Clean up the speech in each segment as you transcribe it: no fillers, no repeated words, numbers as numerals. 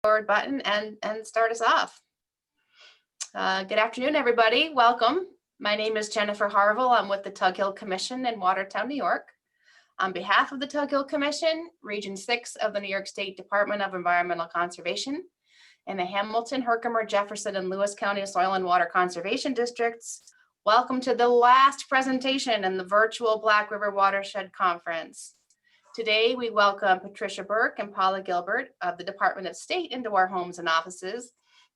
forward button and start us off. Good afternoon, everybody. Welcome. My name is Jennifer Harville. I'm with the Tug Hill Commission in Watertown, New York. On behalf of the Tug Hill Commission, Region 6 of the New York State Department of Environmental Conservation, and the Hamilton, Herkimer, Jefferson, and Lewis County Soil and Water Conservation Districts, welcome to the last presentation in the virtual Black River Watershed Conference. Today, we welcome Patricia Burke and Paula Gilbert of the Department of State into our homes and offices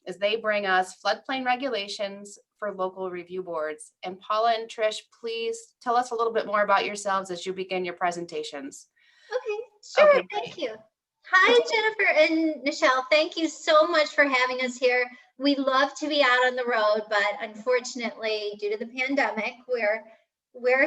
as they bring us floodplain regulations for local review boards. And Paula and Trish, please tell us a little bit more about yourselves as you begin your presentations. Okay, sure, okay. Thank you. Hi, Jennifer and Michelle. Thank you so much for having us here. We love to be out on the road, but unfortunately, due to the pandemic, we're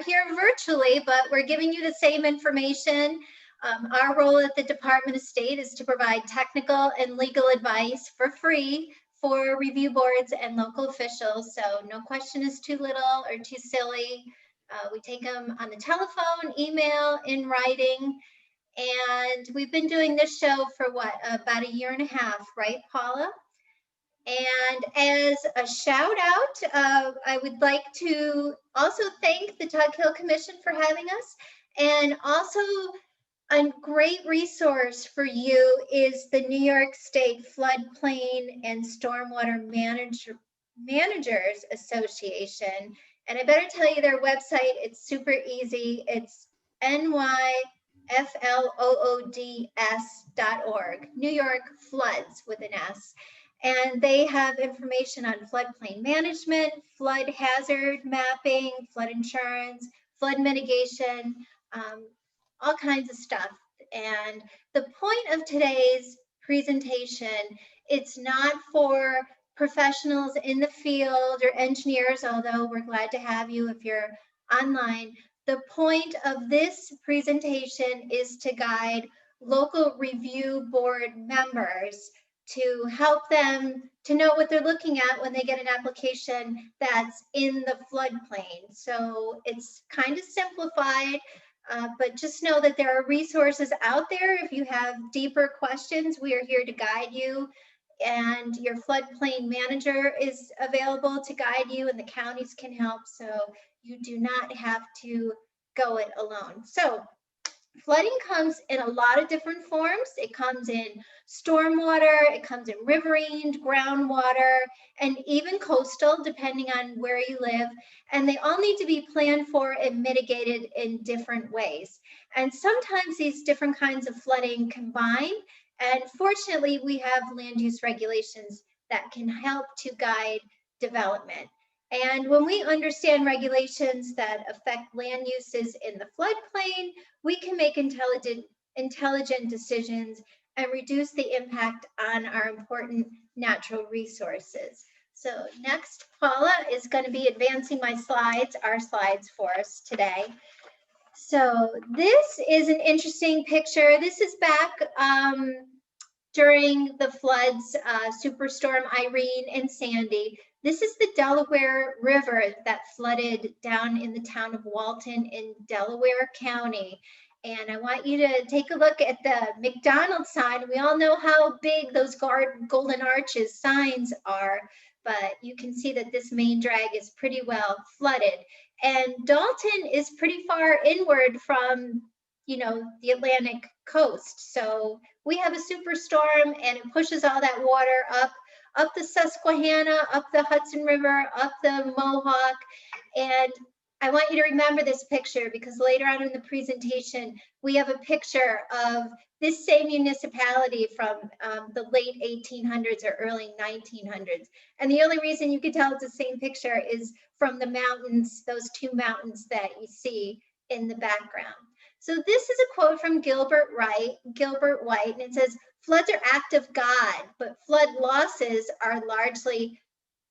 here virtually, but we're giving you the same information. Our role at the Department of State is to provide technical and legal advice for free for review boards and local officials. So no question is too little or too silly. We take them on the telephone, email, in writing. And we've been doing this show for what, about a year and a half, right, Paula? And as a shout out, I would like to also thank the Tug Hill Commission for having us. And also a great resource for you is the New York State Floodplain and Stormwater Managers Association. And I better tell you their website, it's super easy. It's nyfloods.org, New York Floods with an S. And they have information on floodplain management, flood hazard mapping, flood insurance, flood mitigation, all kinds of stuff. And the point of today's presentation, it's not for professionals in the field or engineers, although we're glad to have you if you're online. The point of this presentation is to guide local review board members to help them to know what they're looking at when they get an application that's in the floodplain. So it's kind of simplified, but just know that there are resources out there. If you have deeper questions, we are here to guide you. And your floodplain manager is available to guide you, and the counties can help. So you do not have to go it alone. So flooding comes in a lot of different forms. It comes in stormwater, it comes in riverine, groundwater, and even coastal, depending on where you live. And they all need to be planned for and mitigated in different ways. And sometimes these different kinds of flooding combine. And fortunately, we have land use regulations that can help to guide development. And when we understand regulations that affect land uses in the floodplain, we can make intelligent decisions and reduce the impact on our important natural resources. So next, Paula is going to be advancing our slides for us today. So this is an interesting picture. This is back during the floods, Superstorm Irene and Sandy. This is the Delaware River that flooded down in the town of Walton in Delaware County. And I want you to take a look at the McDonald's sign. We all know how big those Golden Arches signs are, but you can see that this main drag is pretty well flooded. And Dalton is pretty far inward from, the Atlantic coast. So we have a superstorm and it pushes all that water up the Susquehanna, up the Hudson River, up the Mohawk. And I want you to remember this picture because later on in the presentation, we have a picture of this same municipality from the late 1800s or early 1900s. And the only reason you can tell it's the same picture is from the mountains, those two mountains that you see in the background. So this is a quote from Gilbert White, and it says, "Floods are act of God, but flood losses are largely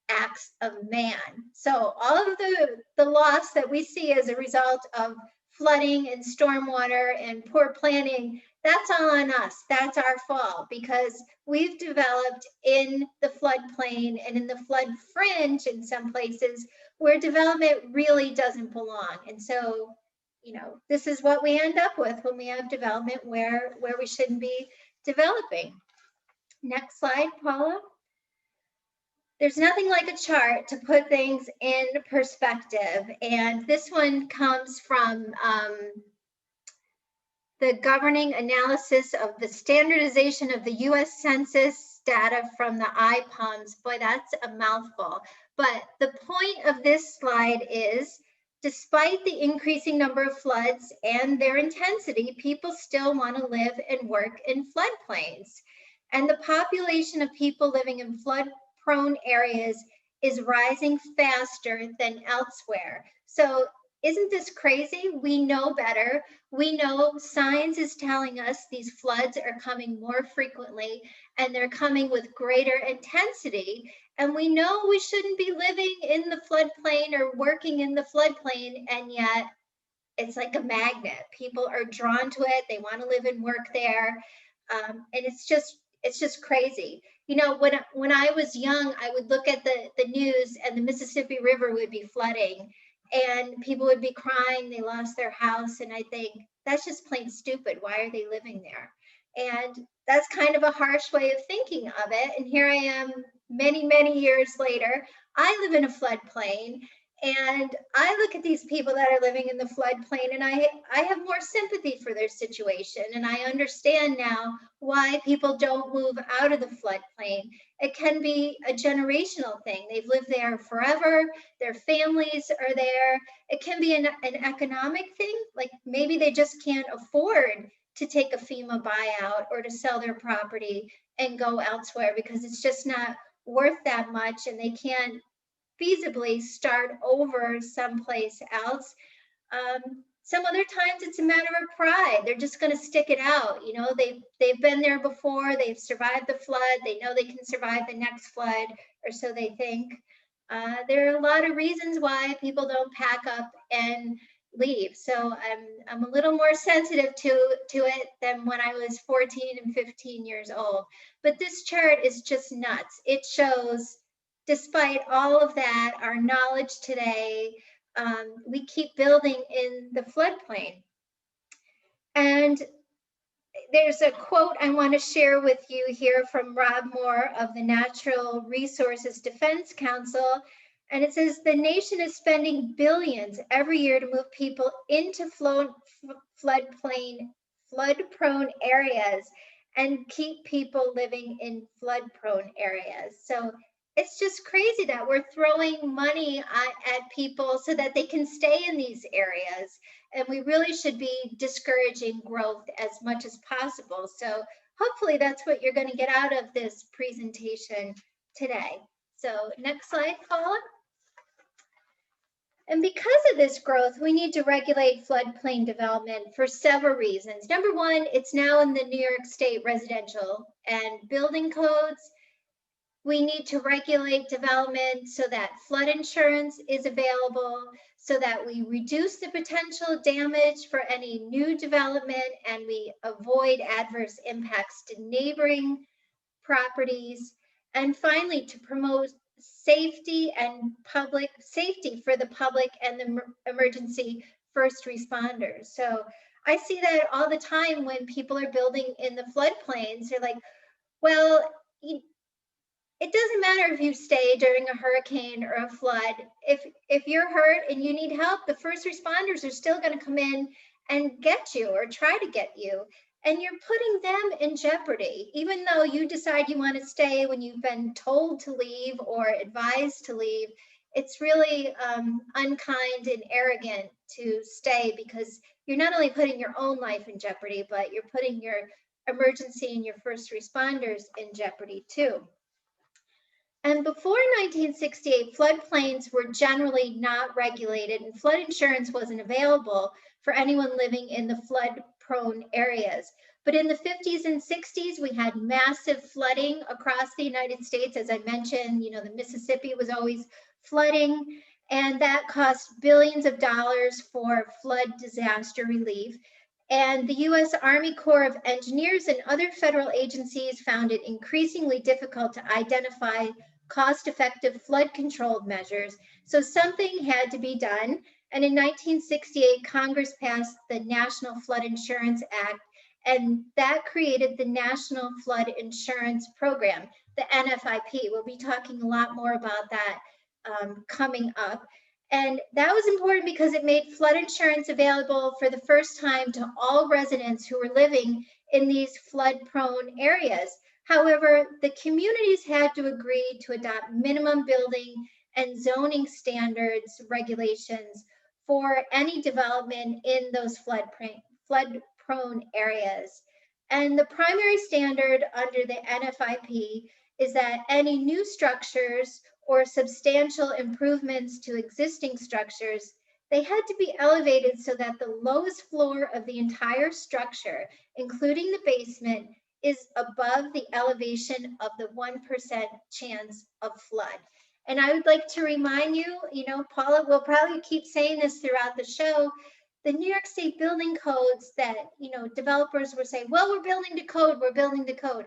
acts of man." So all of the loss that we see as a result of flooding and stormwater and poor planning, that's all on us. That's our fault because we've developed in the floodplain and in the flood fringe in some places where development really doesn't belong. And so, this is what we end up with when we have development where we shouldn't be developing. Next slide, Paula. There's nothing like a chart to put things in perspective. And this one comes from the governing analysis of the standardization of the US Census data from the IPOMs. Boy, that's a mouthful. But the point of this slide is, despite the increasing number of floods and their intensity, people still want to live and work in floodplains. And the population of people living in flood-prone areas is rising faster than elsewhere. So isn't this crazy? We know better. We know science is telling us these floods are coming more frequently and they're coming with greater intensity. And we know we shouldn't be living in the floodplain or working in the floodplain, and yet it's like a magnet. People are drawn to it. They want to live and work there. And it's just crazy. You know, when I was young, I would look at the news and the Mississippi River would be flooding and people would be crying they lost their house. And I think that's just plain stupid. Why are they living there? And that's kind of a harsh way of thinking of it. And here I am many, many years later. I live in a floodplain. And I look at these people that are living in the floodplain and I have more sympathy for their situation. And I understand now why people don't move out of the floodplain. It can be a generational thing. They've lived there forever. Their families are there. It can be an economic thing. Like maybe they just can't afford to take a FEMA buyout or to sell their property and go elsewhere because it's just not worth that much and they can't feasibly start over someplace else. Some other times it's a matter of pride. They're just going to stick it out. You know, they've been there before. They've survived the flood. They know they can survive the next flood, or so they think. There are a lot of reasons why people don't pack up and leave. So I'm a little more sensitive to it than when I was 14 and 15 years old. But this chart is just nuts. It shows, despite all of that, our knowledge today, we keep building in the floodplain. And there's a quote I want to share with you here from Rob Moore of the Natural Resources Defense Council. And it says, the nation is spending billions every year to move people into flood-prone areas and keep people living in flood-prone areas. So it's just crazy that we're throwing money at people so that they can stay in these areas. And we really should be discouraging growth as much as possible. So hopefully that's what you're going to get out of this presentation today. So next slide, Paula. And because of this growth, we need to regulate floodplain development for several reasons. Number one, it's now in the New York State residential and building codes. We need to regulate development so that flood insurance is available, so that we reduce the potential damage for any new development and we avoid adverse impacts to neighboring properties. And finally, to promote safety for the public and the emergency first responders. So I see that all the time when people are building in the floodplains. They're like, well, it doesn't matter if you stay during a hurricane or a flood. If you're hurt and you need help, the first responders are still going to come in and get you or try to get you. And you're putting them in jeopardy, even though you decide you want to stay when you've been told to leave or advised to leave. It's really unkind and arrogant to stay because you're not only putting your own life in jeopardy, but you're putting your emergency and your first responders in jeopardy too. And before 1968, floodplains were generally not regulated and flood insurance wasn't available for anyone living in the flood-prone areas. But in the 50s and 60s, we had massive flooding across the United States. As I mentioned, you know, the Mississippi was always flooding, and that cost billions of dollars for flood disaster relief. And the U.S. Army Corps of Engineers and other federal agencies found it increasingly difficult to identify cost-effective flood-controlled measures. So something had to be done. And in 1968, Congress passed the National Flood Insurance Act, And that created the National Flood Insurance Program, the NFIP. We'll be talking a lot more about that coming up. And that was important because it made flood insurance available for the first time to all residents who were living in these flood-prone areas. However, the communities had to agree to adopt minimum building and zoning standards regulations for any development in those flood-prone areas. And the primary standard under the NFIP is that any new structures or substantial improvements to existing structures, they had to be elevated so that the lowest floor of the entire structure, including the basement, is above the elevation of the 1% chance of flood. And I would like to remind you, Paula will probably keep saying this throughout the show, the New York State building codes that, developers will say, well, we're building the code, we're building the code.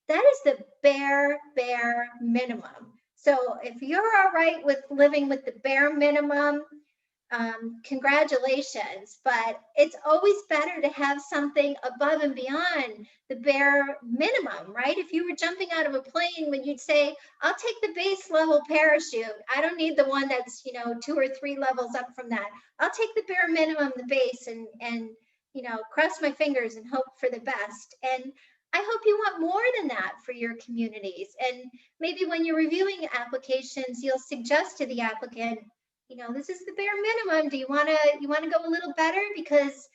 That is the bare minimum. So if you're all right with living with the bare minimum, congratulations, but it's always better to have something above and beyond the bare minimum, right? If you were jumping out of a plane, when you'd say, I'll take the base level parachute, I don't need the one that's 2 or 3 levels up from that. I'll take the bare minimum, the base, and cross my fingers and hope for the best. And I hope you want more than that for your communities. And maybe when you're reviewing applications, you'll suggest to the applicant, this is the bare minimum. Do you want to go a little better? Because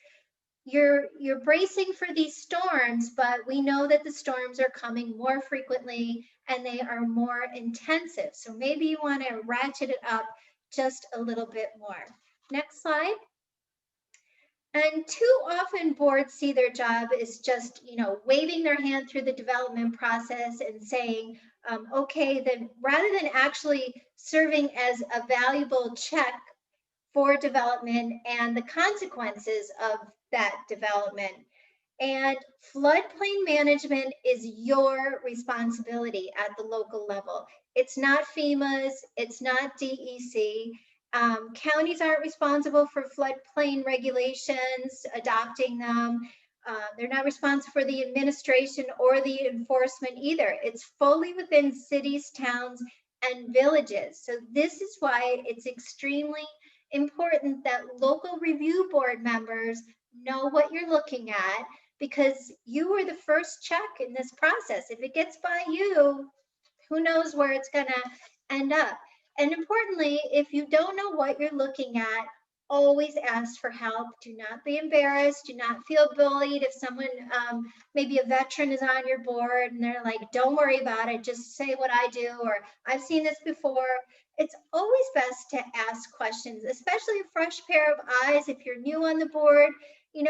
you're bracing for these storms, but we know that the storms are coming more frequently and they are more intensive. So maybe you want to ratchet it up just a little bit more. Next slide. And too often boards see their job as just, waving their hand through the development process and saying, okay, then rather than actually serving as a valuable check for development and the consequences of that development. And floodplain management is your responsibility at the local level. It's not FEMA's, it's not DEC. Counties aren't responsible for floodplain regulations, adopting them. They're not responsible for the administration or the enforcement either. It's fully within cities, towns, and villages. So this is why it's extremely important that local review board members know what you're looking at, because you were the first check in this process. If it gets by you, who knows where it's going to end up. And importantly, if you don't know what you're looking at, always ask for help. Do not be embarrassed. Do not feel bullied. If someone, maybe a veteran is on your board and they're like, don't worry about it, just say what I do, or I've seen this before. It's always best to ask questions, especially a fresh pair of eyes. If you're new on the board, you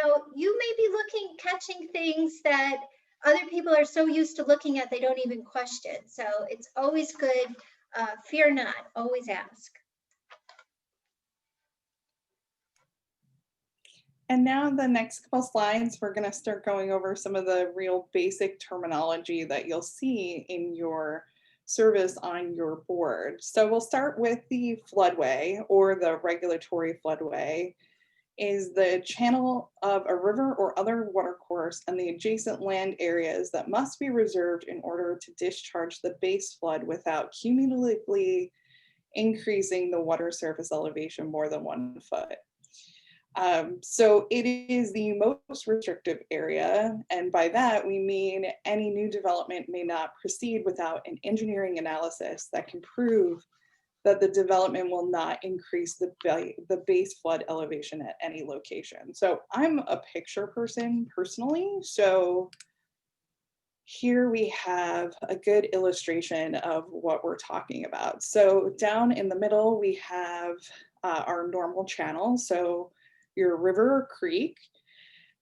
may be catching things that other people are so used to looking at, they don't even question. So it's always good. Fear not, always ask. And now the next couple slides, we're going to start going over some of the real basic terminology that you'll see in your service on your board. So we'll start with the floodway, or the regulatory floodway, is the channel of a river or other watercourse and the adjacent land areas that must be reserved in order to discharge the base flood without cumulatively increasing the water surface elevation more than 1 foot. So it is the most restrictive area, and by that we mean any new development may not proceed without an engineering analysis that can prove that the development will not increase the base flood elevation at any location. So I'm a picture person personally, so here we have a good illustration of what we're talking about. So down in the middle, we have our normal channel, so your river or creek.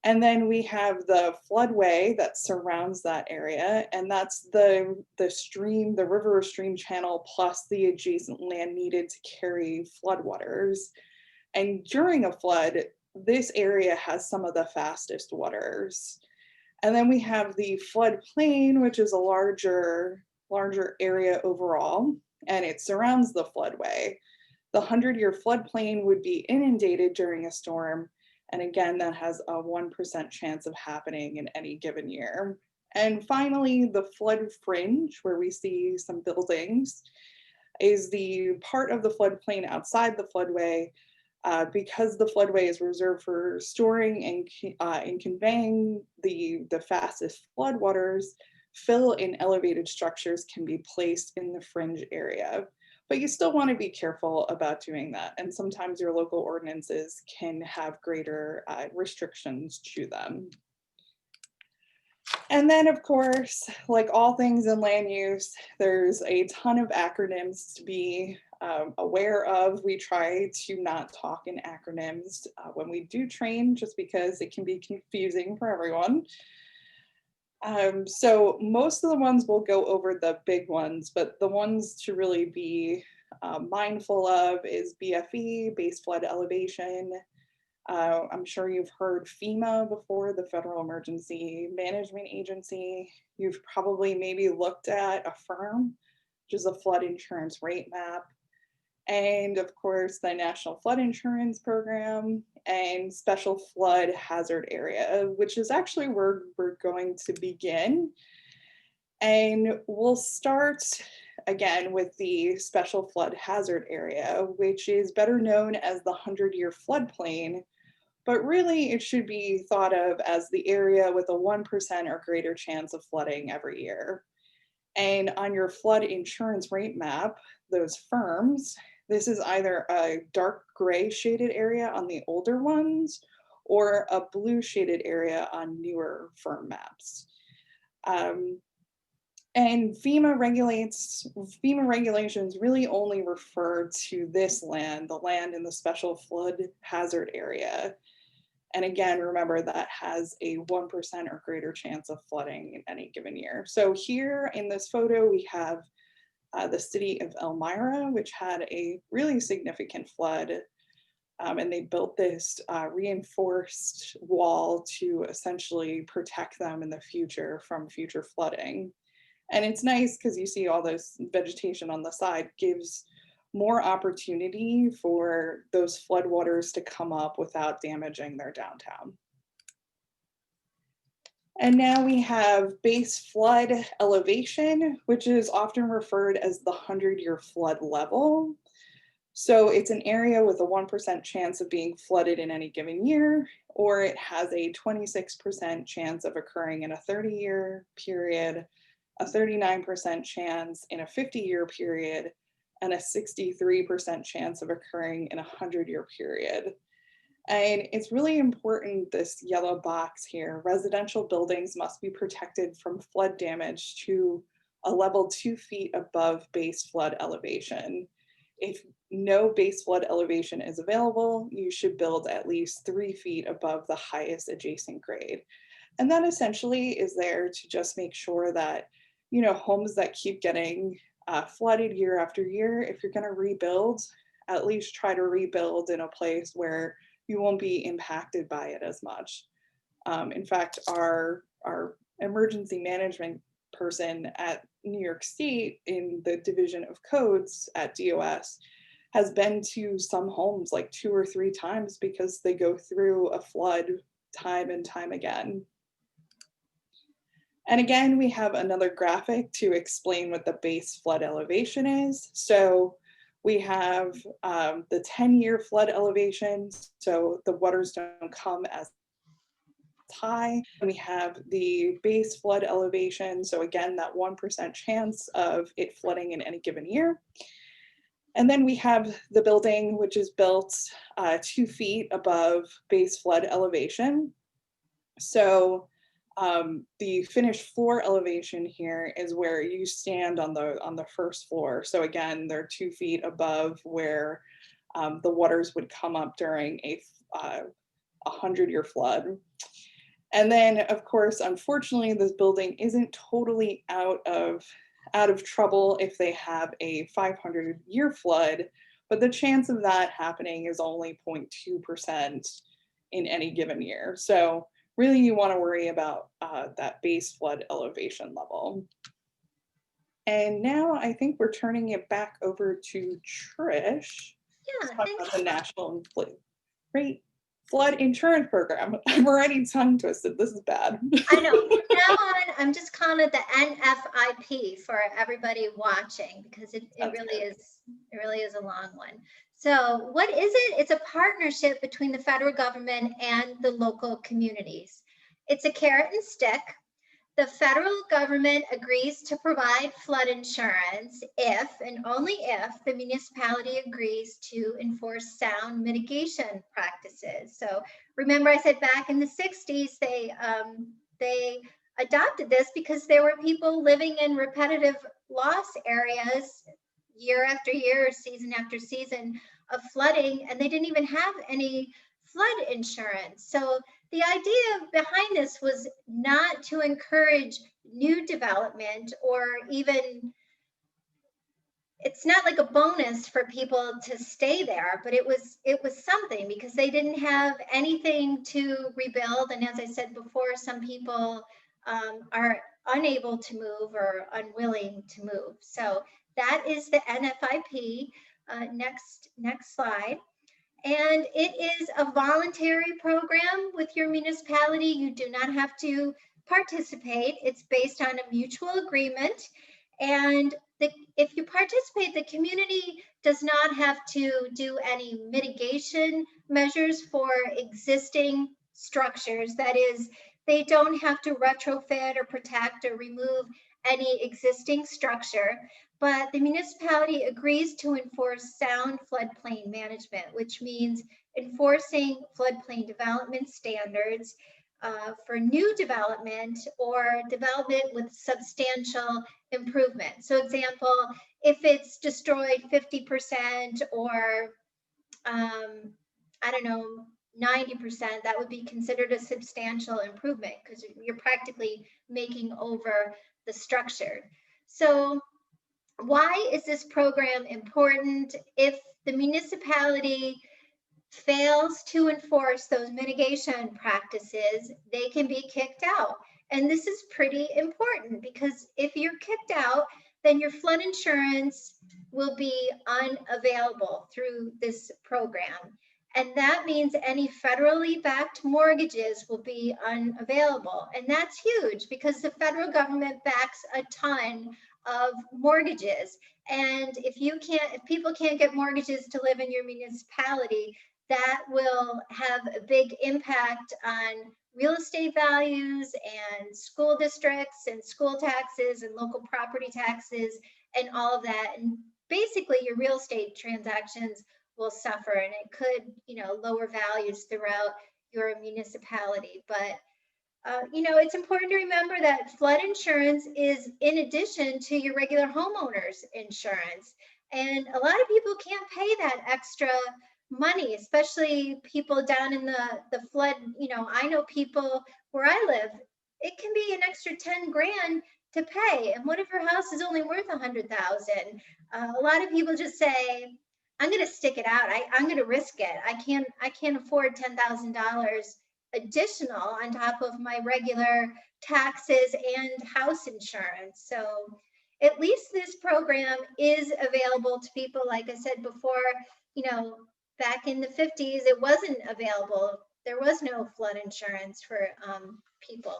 And then we have the floodway that surrounds that area, and that's the stream, the river or stream channel, plus the adjacent land needed to carry floodwaters. And during a flood, this area has some of the fastest waters. And then we have the floodplain, which is a larger area overall, and it surrounds the floodway. The 100-year floodplain would be inundated during a storm, And again, that has a 1% chance of happening in any given year. And finally, the flood fringe, where we see some buildings, is the part of the floodplain outside the floodway. Because the floodway is reserved for storing and conveying the fastest floodwaters, fill in elevated structures can be placed in the fringe area. But you still want to be careful about doing that. And sometimes your local ordinances can have greater restrictions to them. And then, of course, like all things in land use, there's a ton of acronyms to be aware of. We try to not talk in acronyms when we do train, just because it can be confusing for everyone. So most of the ones we'll go over the big ones, but the ones to really be mindful of is BFE, base flood elevation. I'm sure you've heard FEMA before, the Federal Emergency Management Agency. You've probably maybe looked at a FIRM, which is a flood insurance rate map. And of course, the National Flood Insurance Program and Special Flood Hazard Area, which is actually where we're going to begin. And we'll start again with the Special Flood Hazard Area, which is better known as the 100-year floodplain, but really it should be thought of as the area with a 1% or greater chance of flooding every year. And on your flood insurance rate map, those FIRMs, this is either a dark gray shaded area on the older ones or a blue shaded area on newer FIRM maps. And FEMA regulations really only refer to this land, the land in the special flood hazard area. And again, remember that has a 1% or greater chance of flooding in any given year. So here in this photo, we have the city of Elmira, which had a really significant flood. And they built this reinforced wall to essentially protect them in the future from future flooding. And it's nice because you see all this vegetation on the side gives more opportunity for those floodwaters to come up without damaging their downtown. And now we have base flood elevation, which is often referred as the 100-year flood level. So it's an area with a 1% chance of being flooded in any given year, or it has a 26% chance of occurring in a 30-year period, a 39% chance in a 50-year period, and a 63% chance of occurring in a 100-year period. And it's really important, this yellow box here, residential buildings must be protected from flood damage to a level 2 feet above base flood elevation. If no base flood elevation is available, you should build at least 3 feet above the highest adjacent grade. And that essentially is there to just make sure that, you know, homes that keep getting flooded year after year, if you're going to rebuild, at least try to rebuild in a place where you won't be impacted by it as much. In fact, our emergency management person at New York State in the Division of Codes at DOS has been to some homes like 2 or 3 times because they go through a flood time and time again. And again, we have another graphic to explain what the base flood elevation is. So we have the 10-year flood elevation, so the waters don't come as high. And we have the base flood elevation, so again, that 1% chance of it flooding in any given year. And then we have the building, which is built 2 feet above base flood elevation. So the finished floor elevation here is where you stand on the first floor. So again, they're 2 feet above where the waters would come up during a 100-year flood. And then, of course, unfortunately, this building isn't totally out of trouble if they have a 500-year flood, but the chance of that happening is only 0.2% in any given year. So really, you want to worry about that base flood elevation level. And now I think we're turning it back over to Trish. Yeah, to talk about the national flood rate. Flood insurance program. I'm already tongue twisted. This is bad. I know. From now on, I'm just calling it the NFIP for everybody watching, because it really is a long one. So what is it? It's a partnership between the federal government and the local communities. It's a carrot and stick. The federal government agrees to provide flood insurance if and only if the municipality agrees to enforce sound mitigation practices. So remember, I said back in the 60s, they adopted this because there were people living in repetitive loss areas year after year, season after season of flooding, and they didn't even have any flood insurance. So the idea behind this was not to encourage new development, or even, it's not like a bonus for people to stay there, but it was something, because they didn't have anything to rebuild. And as I said before, some people are unable to move or unwilling to move. So that is the NFIP. Next slide. And it is a voluntary program with your municipality. You do not have to participate. It's based on a mutual agreement. And if you participate, the community does not have to do any mitigation measures for existing structures. That is, they don't have to retrofit or protect or remove any existing structure. But the municipality agrees to enforce sound floodplain management, which means enforcing floodplain development standards for new development or development with substantial improvement. So example, if it's destroyed 50% or I don't know, 90%, that would be considered a substantial improvement, because you're practically making over the structure. So why is this program important? If the municipality fails to enforce those mitigation practices, they can be kicked out. And this is pretty important, because if you're kicked out, then your flood insurance will be unavailable through this program. And that means any federally backed mortgages will be unavailable. And that's huge, because the federal government backs a ton of mortgages. And if people can't get mortgages to live in your municipality, that will have a big impact on real estate values and school districts and school taxes and local property taxes and all of that. And basically your real estate transactions will suffer, and it could, lower values throughout your municipality. But it's important to remember that flood insurance is in addition to your regular homeowner's insurance. And a lot of people can't pay that extra money, especially people down in the flood. I know people where I live, it can be an extra 10 grand to pay. And what if your house is only worth 100,000? A lot of people just say, I'm going to stick it out. I'm going to risk it. I can't afford $10,000 additional on top of my regular taxes and house insurance. So at least this program is available to people. Like I said before, back in the 50s, it wasn't available. There was no flood insurance for people.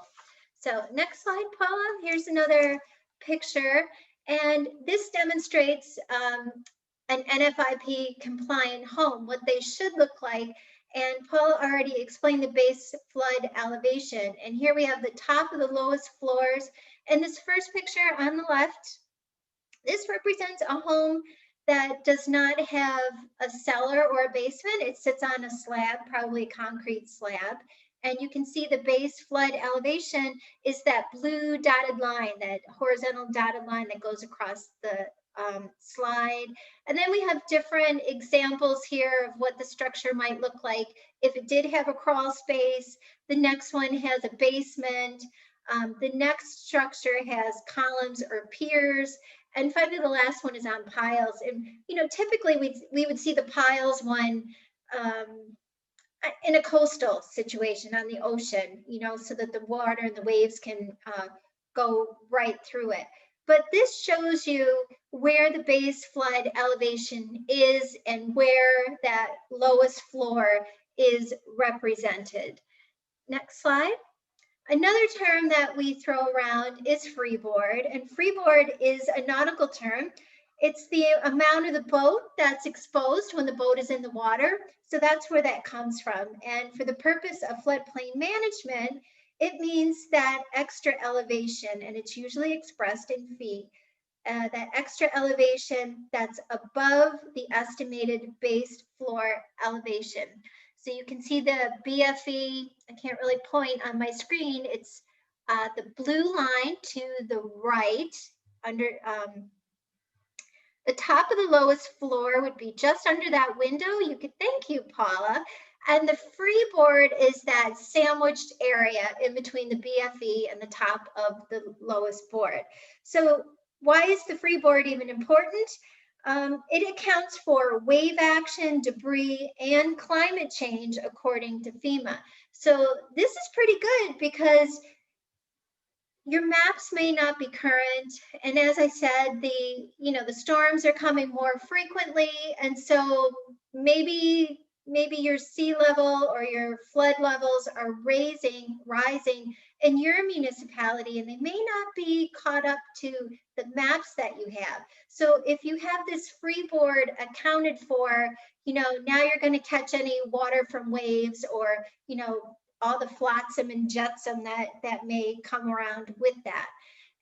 So next slide, Paula. Here's another picture. And this demonstrates an NFIP compliant home, what they should look like. And Paul already explained the base flood elevation. And here we have the top of the lowest floors. And this first picture on the left, this represents a home that does not have a cellar or a basement. It sits on a slab, probably a concrete slab. And you can see the base flood elevation is that blue dotted line, that horizontal dotted line that goes across the slide. And then we have different examples here of what the structure might look like if it did have a crawl space. The next one has a basement. The next structure has columns or piers. And finally, the last one is on piles. And typically we would see the piles one in a coastal situation on the ocean, so that the water and the waves can go right through it. But this shows you where the base flood elevation is and where that lowest floor is represented. Next slide. Another term that we throw around is freeboard, and freeboard is a nautical term. It's the amount of the boat that's exposed when the boat is in the water. So that's where that comes from. And for the purpose of floodplain management, it means that extra elevation, and it's usually expressed in feet, that extra elevation that's above the estimated base floor elevation. So you can see the BFE, I can't really point on my screen, it's the blue line to the right under the top of the lowest floor would be just under that window. You could, thank you, Paula. And the freeboard is that sandwiched area in between the BFE and the top of the lowest board. So why is the freeboard even important? It accounts for wave action, debris, and climate change according to FEMA. So this is pretty good because your maps may not be current. And as I said, the storms are coming more frequently. And so maybe your sea level or your flood levels are rising in your municipality, and they may not be caught up to the maps that you have. So if you have this freeboard accounted for, now you're going to catch any water from waves or, all the flotsam and jetsam that may come around with that.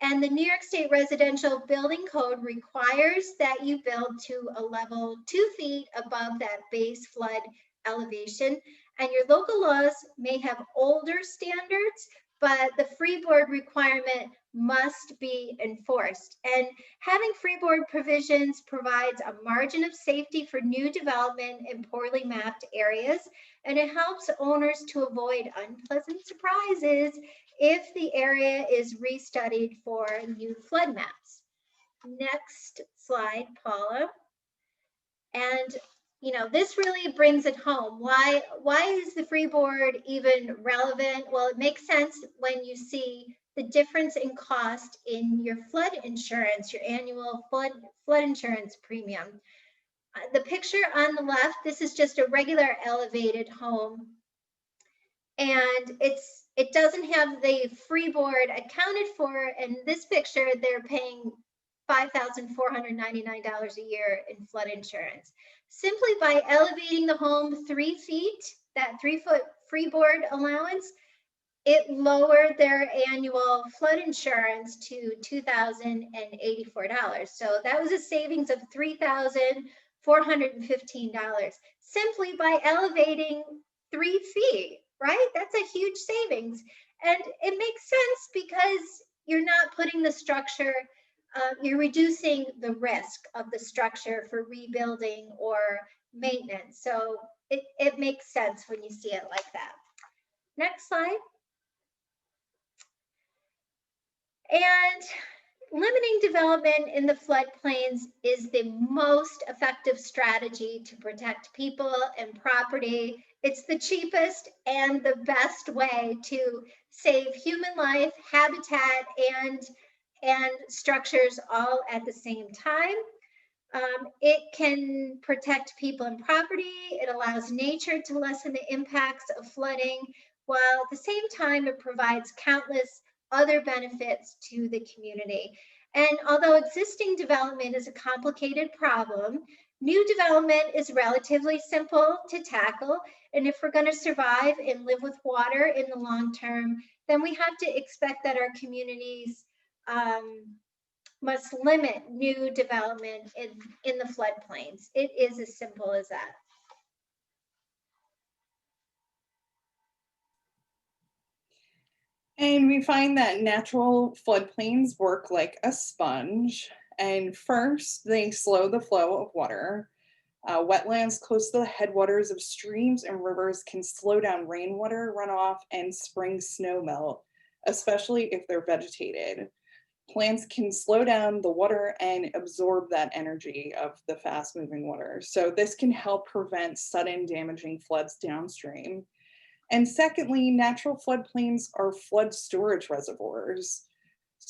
And the New York State Residential Building Code requires that you build to a level 2 feet above that base flood elevation. And your local laws may have older standards, but the freeboard requirement must be enforced. And having freeboard provisions provides a margin of safety for new development in poorly mapped areas, and it helps owners to avoid unpleasant surprises if the area is restudied for new flood maps. Next slide, Paula. And this really brings it home. Why is the freeboard even relevant? Well, it makes sense when you see the difference in cost in your flood insurance, your annual flood insurance premium. The picture on the left, this is just a regular elevated home. And it doesn't have the freeboard accounted for. In this picture, they're paying $5,499 a year in flood insurance. Simply by elevating the home 3 feet, that 3-foot freeboard allowance, it lowered their annual flood insurance to $2,084. So that was a savings of $3,415 simply by elevating 3 feet, right? That's a huge savings. And it makes sense because you're not putting the structure, you're reducing the risk of the structure for rebuilding or maintenance. So it makes sense when you see it like that. Next slide. And limiting development in the floodplains is the most effective strategy to protect people and property. It's the cheapest and the best way to save human life, habitat, and structures all at the same time. It can protect people and property. It allows nature to lessen the impacts of flooding, while at the same time it provides countless other benefits to the community. And although existing development is a complicated problem, new development is relatively simple to tackle. And if we're going to survive and live with water in the long term, then we have to expect that our communities must limit new development in the floodplains. It is as simple as that. And we find that natural floodplains work like a sponge. And first, they slow the flow of water. Wetlands close to the headwaters of streams and rivers can slow down rainwater runoff and spring snow melt, especially if they're vegetated. Plants can slow down the water and absorb that energy of the fast-moving water. So this can help prevent sudden damaging floods downstream. And secondly, natural floodplains are flood storage reservoirs.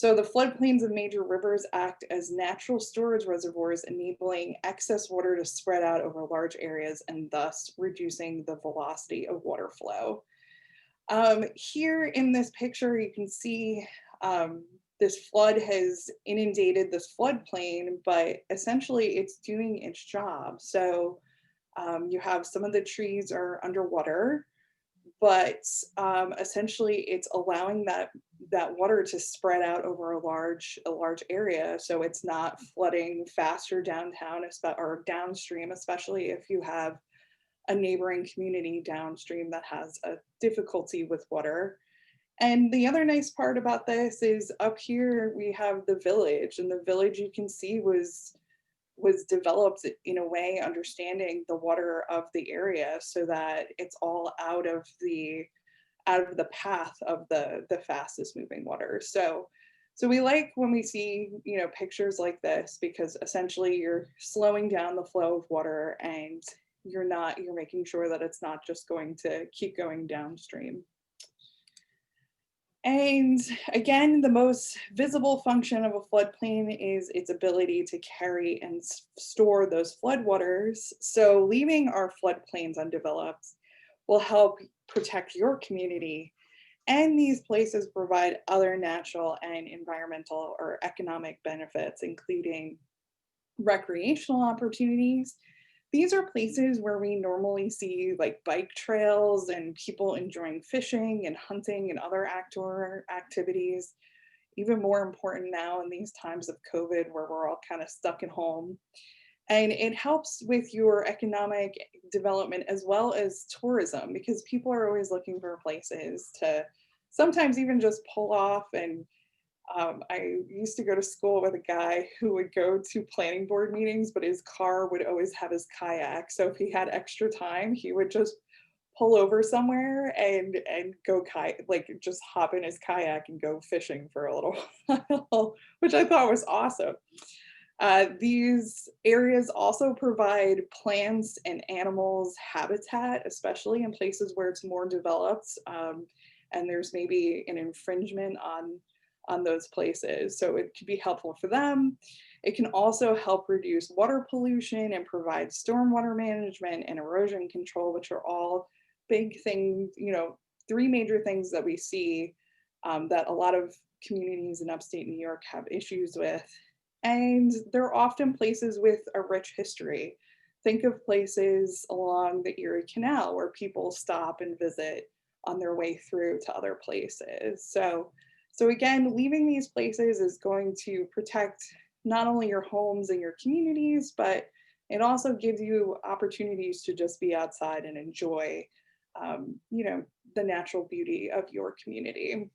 So the floodplains of major rivers act as natural storage reservoirs, enabling excess water to spread out over large areas and thus reducing the velocity of water flow. Here in this picture, you can see this flood has inundated this floodplain, but essentially it's doing its job. So you have some of the trees are underwater, but essentially it's allowing that water to spread out over a large area, so it's not flooding faster downtown or downstream, especially if you have a neighboring community downstream that has a difficulty with water. And the other nice part about this is up here we have the village, and the village you can see was developed in a way understanding the water of the area so that it's all out of the path of the fastest moving water. So we like when we see, you know, pictures like this, because essentially you're slowing down the flow of water and you're making sure that it's not just going to keep going downstream. And again, the most visible function of a floodplain is its ability to carry and store those floodwaters. So leaving our floodplains undeveloped will help protect your community, and these places provide other natural and environmental or economic benefits, including recreational opportunities. These are places where we normally see like bike trails and people enjoying fishing and hunting and other outdoor activities. Even more important now in these times of COVID, where we're all kind of stuck at home. And it helps with your economic development as well as tourism, because people are always looking for places to sometimes even just pull off. And I used to go to school with a guy who would go to planning board meetings, but his car would always have his kayak. So if he had extra time, he would just pull over somewhere and go just hop in his kayak and go fishing for a little while, which I thought was awesome. These areas also provide plants and animals habitat, especially in places where it's more developed and there's maybe an infringement on those places. So it could be helpful for them. It can also help reduce water pollution and provide stormwater management and erosion control, which are all big things, you know, three major things that we see that a lot of communities in upstate New York have issues with. And they're often places with a rich history. Think of places along the Erie Canal where people stop and visit on their way through to other places. So again, leaving these places is going to protect not only your homes and your communities, but it also gives you opportunities to just be outside and enjoy, you know, the natural beauty of your community.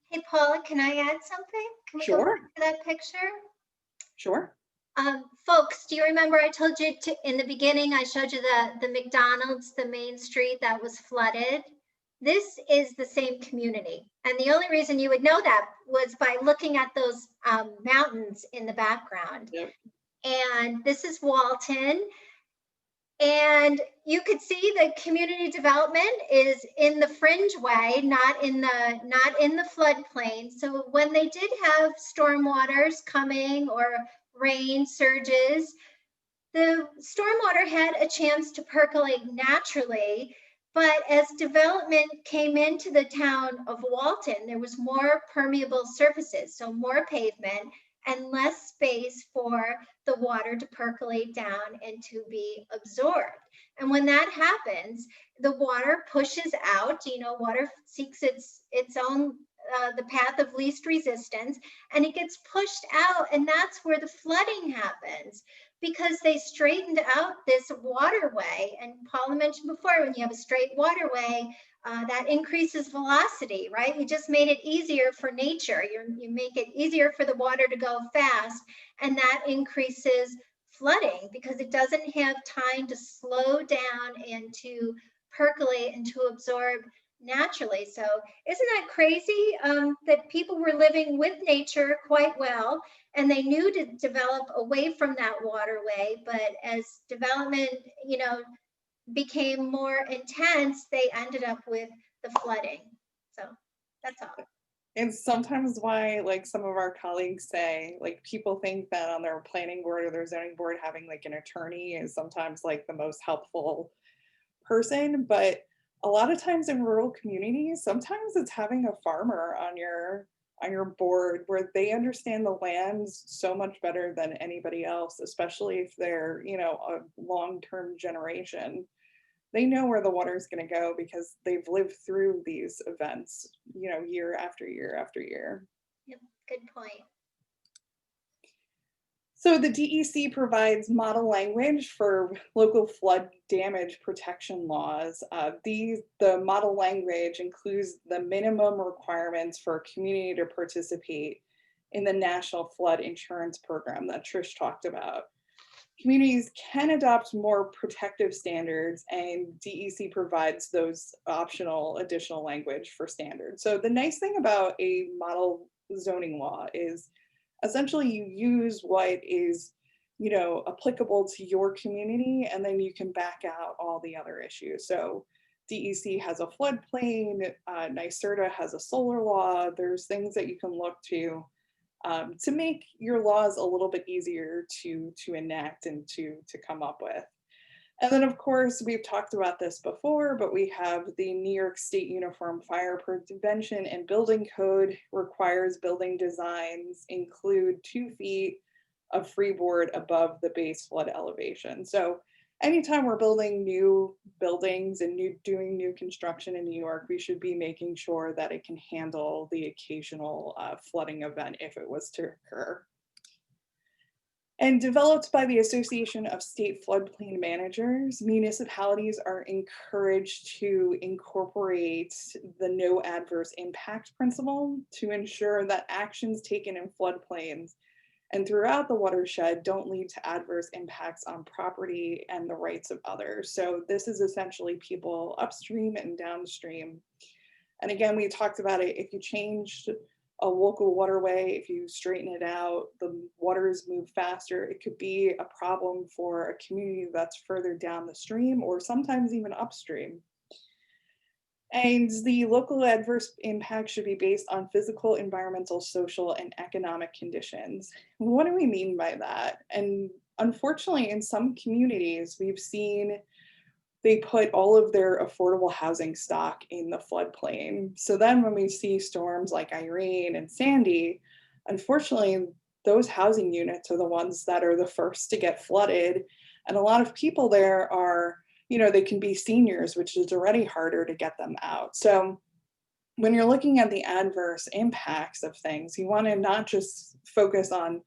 Hey, Paula, can I add something? Can we go back to that picture? Sure. Folks, do you remember I told you in the beginning, I showed you the McDonald's, the main street that was flooded? This is the same community. And the only reason you would know that was by looking at those mountains in the background. Yep. And this is Walton. And you could see the community development is in the fringe way, not in the floodplain. So when they did have stormwaters coming or rain surges, the stormwater had a chance to percolate naturally. But as development came into the town of Walton, there was more permeable surfaces, so more pavement and less space for the water to percolate down and to be absorbed. And when that happens, the water pushes out, you know, water seeks its own, the path of least resistance, and it gets pushed out, and that's where the flooding happens. Because they straightened out this waterway. And Paula mentioned before, when you have a straight waterway, that increases velocity, right? You just made it easier for nature. You make it easier for the water to go fast, and that increases flooding because it doesn't have time to slow down and to percolate and to absorb naturally. So isn't that crazy that people were living with nature quite well, and they knew to develop away from that waterway, but as development, you know, became more intense, they ended up with the flooding. So that's all. it's sometimes why like some of our colleagues say, like people think that on their planning board or their zoning board having like an attorney is sometimes like the most helpful person, but a lot of times in rural communities, sometimes it's having a farmer on your board where they understand the lands so much better than anybody else, especially if they're, you know, a long-term generation. They know where the water is going to go because they've lived through these events, you know, year after year after year. Yep, good point. So the DEC provides model language for local flood damage protection laws. The model language includes the minimum requirements for a community to participate in the National Flood Insurance Program that Trish talked about. Communities can adopt more protective standards, and DEC provides those optional additional language for standards. So the nice thing about a model zoning law is essentially you use what is, you know, applicable to your community, and then you can back out all the other issues. So DEC has a floodplain, NYSERDA has a solar law. There's things that you can look to make your laws a little bit easier to enact and to come up with. And then of course, we've talked about this before, but we have the New York State Uniform Fire Prevention and Building Code requires building designs include 2 feet of freeboard above the base flood elevation. So anytime we're building new buildings and doing new construction in New York, we should be making sure that it can handle the occasional flooding event if it was to occur. And developed by the Association of State Floodplain Managers, municipalities are encouraged to incorporate the no adverse impact principle to ensure that actions taken in floodplains and throughout the watershed don't lead to adverse impacts on property and the rights of others. So this is essentially people upstream and downstream. And again, we talked about it, if you change a local waterway, if you straighten it out, the waters move faster. It could be a problem for a community that's further down the stream or sometimes even upstream. And the local adverse impact should be based on physical, environmental, social, and economic conditions. What do we mean by that? And unfortunately, in some communities, we've seen they put all of their affordable housing stock in the floodplain. So then when we see storms like Irene and Sandy, unfortunately, those housing units are the ones that are the first to get flooded. And a lot of people there are, you know, they can be seniors, which is already harder to get them out. So when you're looking at the adverse impacts of things, you want to not just focus on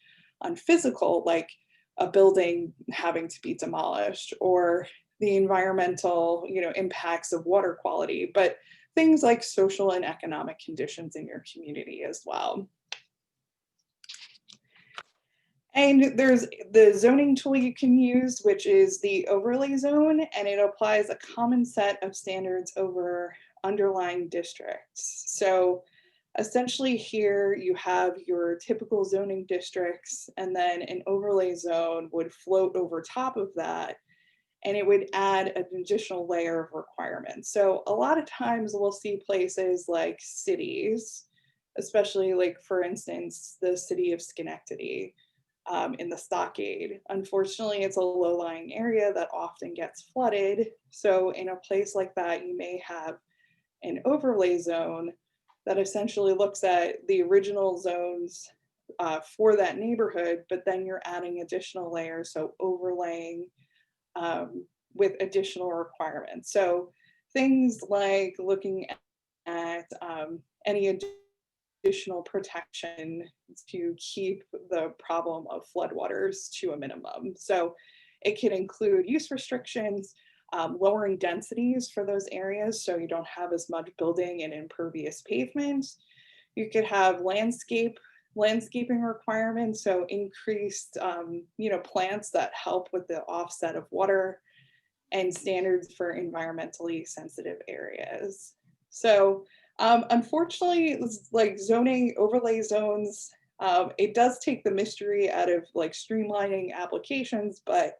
physical, like a building having to be demolished or the environmental, you know, impacts of water quality, but things like social and economic conditions in your community as well. And there's the zoning tool you can use, which is the overlay zone, and it applies a common set of standards over underlying districts. So essentially here you have your typical zoning districts, and then an overlay zone would float over top of that, and it would add an additional layer of requirements. So a lot of times we'll see places like cities, especially like, for instance, the city of Schenectady in the Stockade. Unfortunately, it's a low-lying area that often gets flooded. So in a place like that, you may have an overlay zone that essentially looks at the original zones for that neighborhood, but then you're adding additional layers, so overlaying with additional requirements. So things like looking at any additional protection to keep the problem of floodwaters to a minimum. So it can include use restrictions, lowering densities for those areas so you don't have as much building and impervious pavement. You could have landscaping requirements, so increased you know, plants that help with the offset of water, and standards for environmentally sensitive areas. So unfortunately, like zoning overlay zones, it does take the mystery out of like streamlining applications, but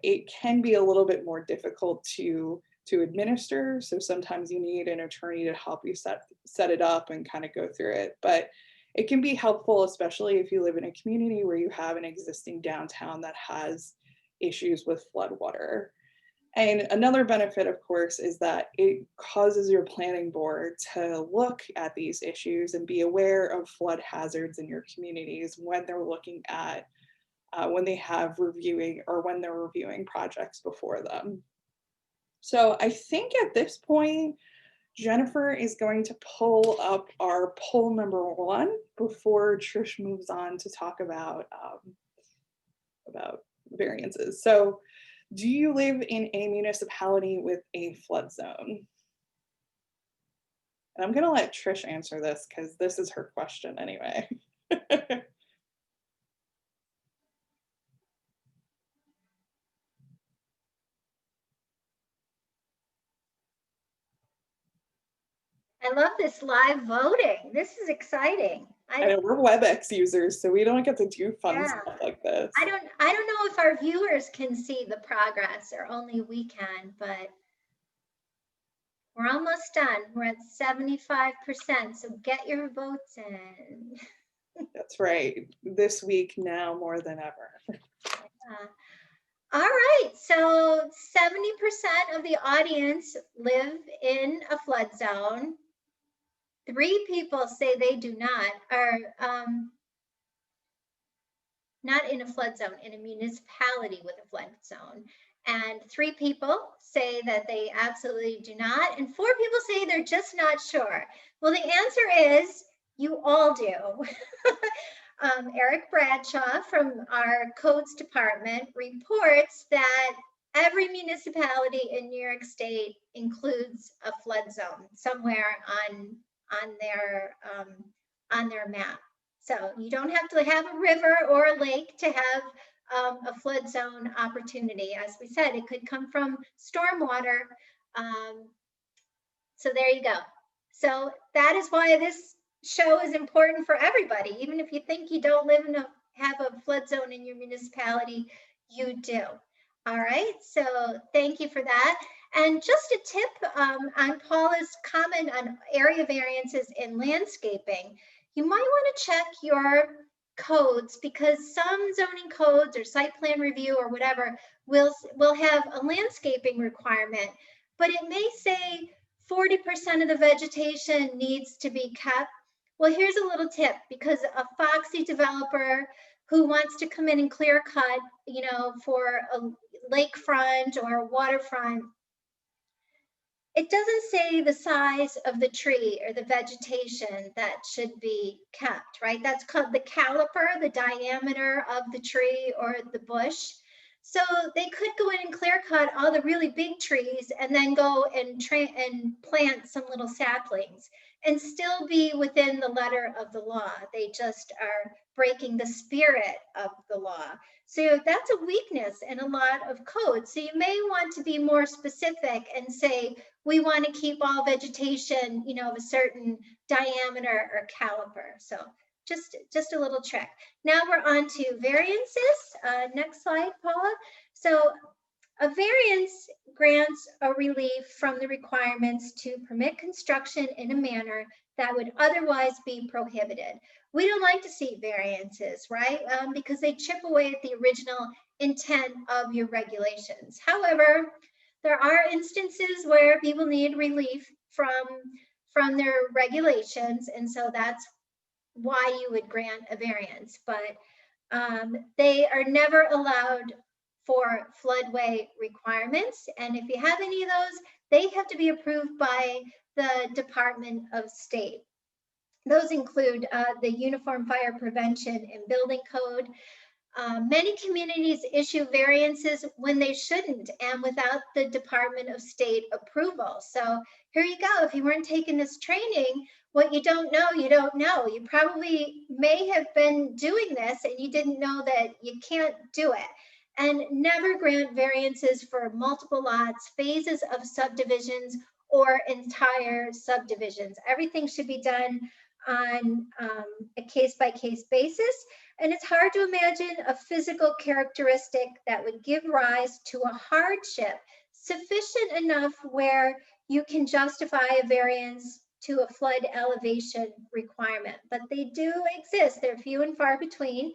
it can be a little bit more difficult to to administer. So sometimes you need an attorney to help you set it up and kind of go through it. But it can be helpful, especially if you live in a community where you have an existing downtown that has issues with floodwater. And another benefit, of course, is that it causes your planning board to look at these issues and be aware of flood hazards in your communities when they're looking at, when they have reviewing or when they're reviewing projects before them. So I think at this point, Jennifer is going to pull up our poll number 1 before Trish moves on to talk about variances. So, do you live in a municipality with a flood zone? And I'm going to let Trish answer this because this is her question anyway. I love this live voting. This is exciting. I know we're WebEx users, so we don't get to do fun Yeah. stuff like this. I don't know if our viewers can see the progress or only we can, but we're almost done. We're at 75%, so get your votes in. That's right. This week now more than ever. All right, so 70% of the audience live in a flood zone. 3 people say they do not, are not in a flood zone, in a municipality with a flood zone. And 3 people say that they absolutely do not. And 4 people say they're just not sure. Well, the answer is you all do. Eric Bradshaw from our codes department reports that every municipality in New York State includes a flood zone somewhere on their map. So you don't have to have a river or a lake to have a flood zone opportunity. As we said, it could come from stormwater. So there you go. So that is why this show is important for everybody. Even if you think you don't live in have a flood zone in your municipality, you do. All right, so thank you for that. And just a tip on Paula's comment on area variances in landscaping. You might want to check your codes because some zoning codes or site plan review or whatever will have a landscaping requirement, but it may say 40% of the vegetation needs to be kept. Well, here's a little tip, because a foxy developer who wants to come in and clear cut, you know, for a lakefront or a waterfront, it doesn't say the size of the tree or the vegetation that should be kept, right? That's called the caliper, the diameter of the tree or the bush. So they could go in and clear cut all the really big trees and then go and plant some little saplings and still be within the letter of the law. They just are breaking the spirit of the law. So that's a weakness in a lot of codes. So you may want to be more specific and say, we want to keep all vegetation, you know, of a certain diameter or caliper. So just a little trick. Now we're on to variances. Next slide, Paula. So a variance grants a relief from the requirements to permit construction in a manner that would otherwise be prohibited. We don't like to see variances, right? Because they chip away at the original intent of your regulations. However, there are instances where people need relief from their regulations, and so that's why you would grant a variance. But they are never allowed for floodway requirements, and if you have any of those, they have to be approved by the Department of State. Those include the Uniform Fire Prevention and Building Code. Many communities issue variances when they shouldn't and without the Department of State approval. So here you go. If you weren't taking this training, what you don't know, you don't know. You probably may have been doing this and you didn't know that you can't do it. And never grant variances for multiple lots, phases of subdivisions, or entire subdivisions. Everything should be done on a case-by-case basis. And it's hard to imagine a physical characteristic that would give rise to a hardship sufficient enough where you can justify a variance to a flood elevation requirement, but they do exist. They're few and far between.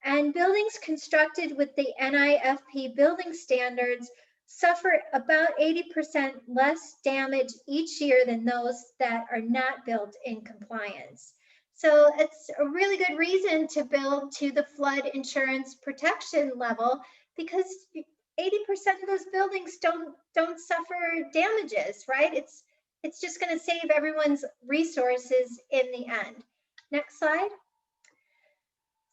And buildings constructed with the NIFP building standards suffer about 80% less damage each year than those that are not built in compliance. So it's a really good reason to build to the flood insurance protection level, because 80% of those buildings don't suffer damages, right? It's just going to save everyone's resources in the end. Next slide.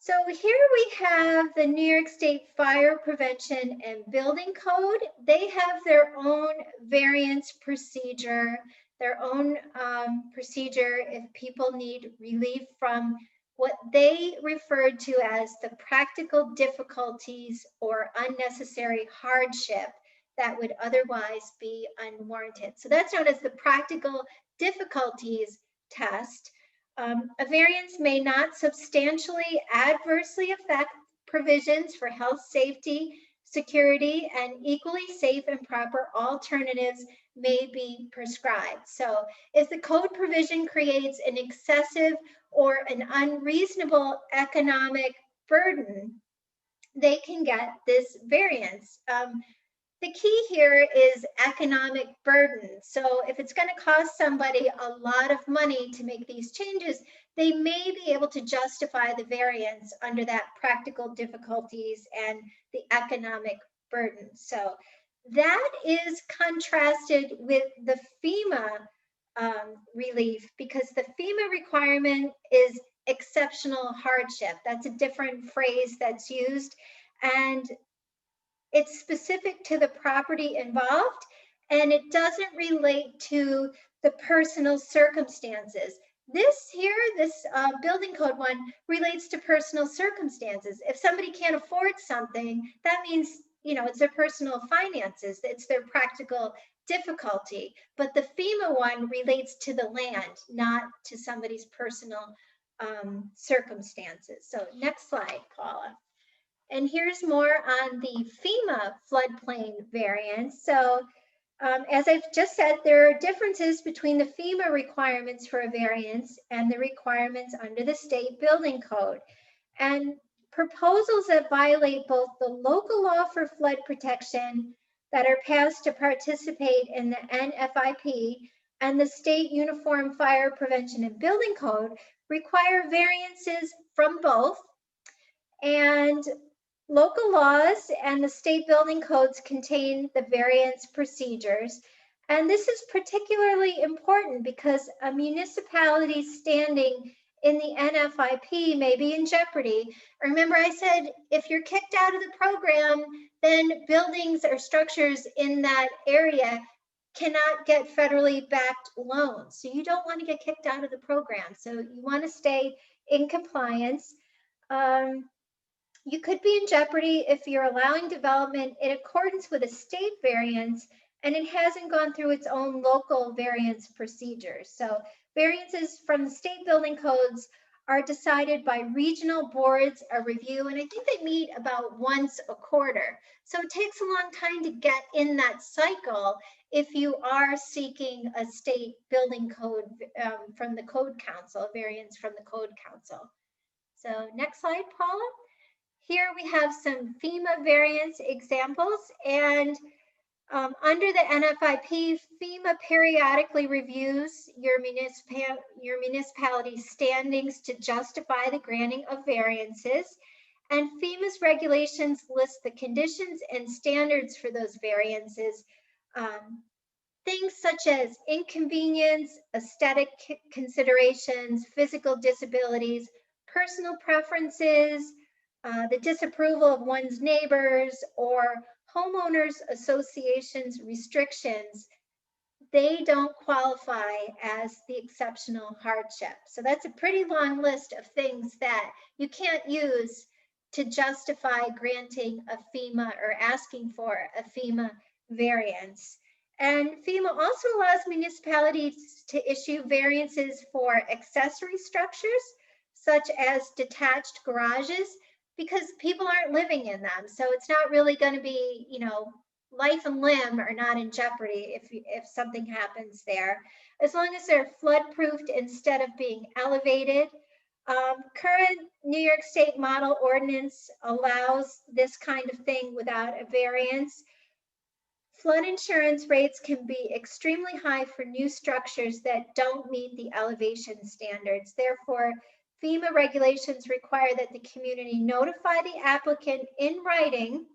So here we have the New York State Fire Prevention and Building Code. They have their own variance procedure, their own procedure if people need relief from what they referred to as the practical difficulties or unnecessary hardship that would otherwise be unwarranted. So that's known as the practical difficulties test. A variance may not substantially adversely affect provisions for health, safety, security, and equally safe and proper alternatives may be prescribed. So if the code provision creates an excessive or an unreasonable economic burden, they can get this variance. The key here is economic burden. So if it's going to cost somebody a lot of money to make these changes, they may be able to justify the variance under that practical difficulties and the economic burden. So that is contrasted with the FEMA relief, because the FEMA requirement is exceptional hardship. That's a different phrase that's used, and it's specific to the property involved, and it doesn't relate to the personal circumstances. This here, this building code one, relates to personal circumstances. If somebody can't afford something, that means, you know, it's their personal finances, it's their practical difficulty. But the FEMA one relates to the land, not to somebody's personal circumstances. So next slide, Paula. And here's more on the FEMA floodplain variance. So as I've just said, there are differences between the FEMA requirements for a variance and the requirements under the state building code. And proposals that violate both the local law for flood protection that are passed to participate in the NFIP and the state Uniform Fire Prevention and Building Code require variances from both. And local laws and the state building codes contain the variance procedures. And this is particularly important because a municipality's standing in the NFIP may be in jeopardy. Remember, I said if you're kicked out of the program, then buildings or structures in that area cannot get federally backed loans. So you don't want to get kicked out of the program. So you want to stay in compliance. You could be in jeopardy if you're allowing development in accordance with a state variance and it hasn't gone through its own local variance procedures. So variances from the state building codes are decided by regional boards of review, and I think they meet about once a quarter. So it takes a long time to get in that cycle if you are seeking a state building code from the Code Council, a variance from the Code Council. So next slide, Paula. Here we have some FEMA variance examples, and under the NFIP, FEMA periodically reviews your municipality's standings to justify the granting of variances, and FEMA's regulations list the conditions and standards for those variances. Things such as inconvenience, aesthetic considerations, physical disabilities, personal preferences, the disapproval of one's neighbors, or homeowners associations restrictions, they don't qualify as the exceptional hardship. So that's a pretty long list of things that you can't use to justify granting a FEMA or asking for a FEMA variance. And FEMA also allows municipalities to issue variances for accessory structures, such as detached garages, because people aren't living in them. So it's not really going to be, you know, life and limb are not in jeopardy if something happens there, as long as they're flood proofed instead of being elevated. Current New York State model ordinance allows this kind of thing without a variance. Flood insurance rates can be extremely high for new structures that don't meet the elevation standards. Therefore, FEMA regulations require that the community notify the applicant in writing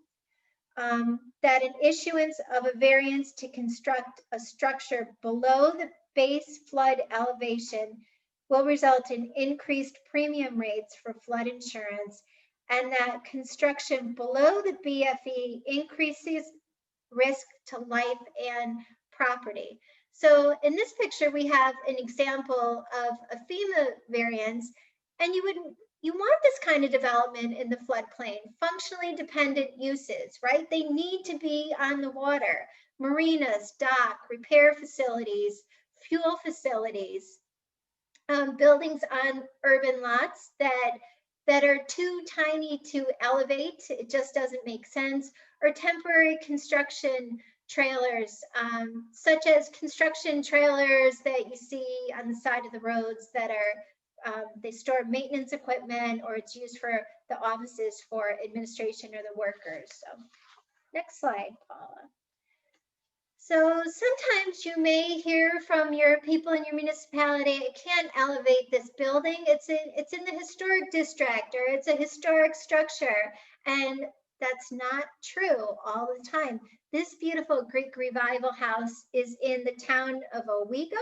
that an issuance of a variance to construct a structure below the base flood elevation will result in increased premium rates for flood insurance, and that construction below the BFE increases risk to life and property. So in this picture, we have an example of a FEMA variance, and you want this kind of development in the floodplain, functionally dependent uses, right? They need to be on the water, marinas, dock, repair facilities, fuel facilities, buildings on urban lots that are too tiny to elevate, it just doesn't make sense, or temporary construction trailers, such as construction trailers that you see on the side of the roads that are, they store maintenance equipment, or it's used for the offices for administration or the workers. So next slide, Paula. So sometimes you may hear from your people in your municipality, I can't elevate this building. It's in the historic district, or it's a historic structure. And that's not true all the time. This beautiful Greek Revival house is in the town of Owego.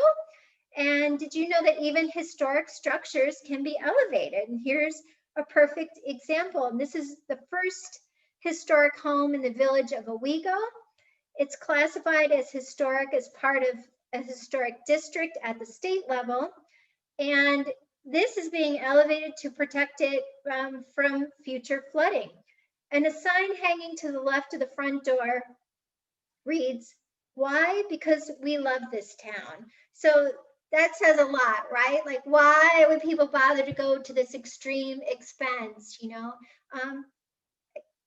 And did you know that even historic structures can be elevated? And here's a perfect example. And this is the first historic home in the village of Owego. It's classified as historic as part of a historic district at the state level. And this is being elevated to protect it from future flooding. And a sign hanging to the left of the front door reads, "Why? Because we love this town." So that says a lot, right? Like, why would people bother to go to this extreme expense, you know?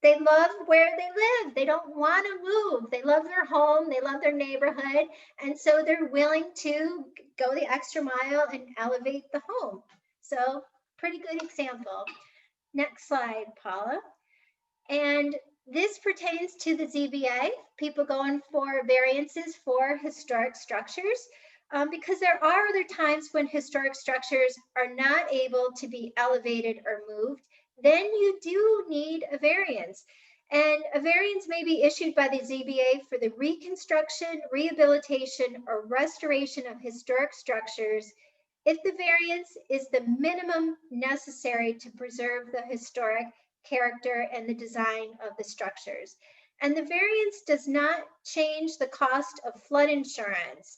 They love where they live. They don't want to move. They love their home. They love their neighborhood. And so they're willing to go the extra mile and elevate the home. So pretty good example. Next slide, Paula. And this pertains to the ZBA, people going for variances for historic structures, because there are other times when historic structures are not able to be elevated or moved. Then you do need a variance. And a variance may be issued by the ZBA for the reconstruction, rehabilitation, or restoration of historic structures if the variance is the minimum necessary to preserve the historic character and the design of the structures. And the variance does not change the cost of flood insurance.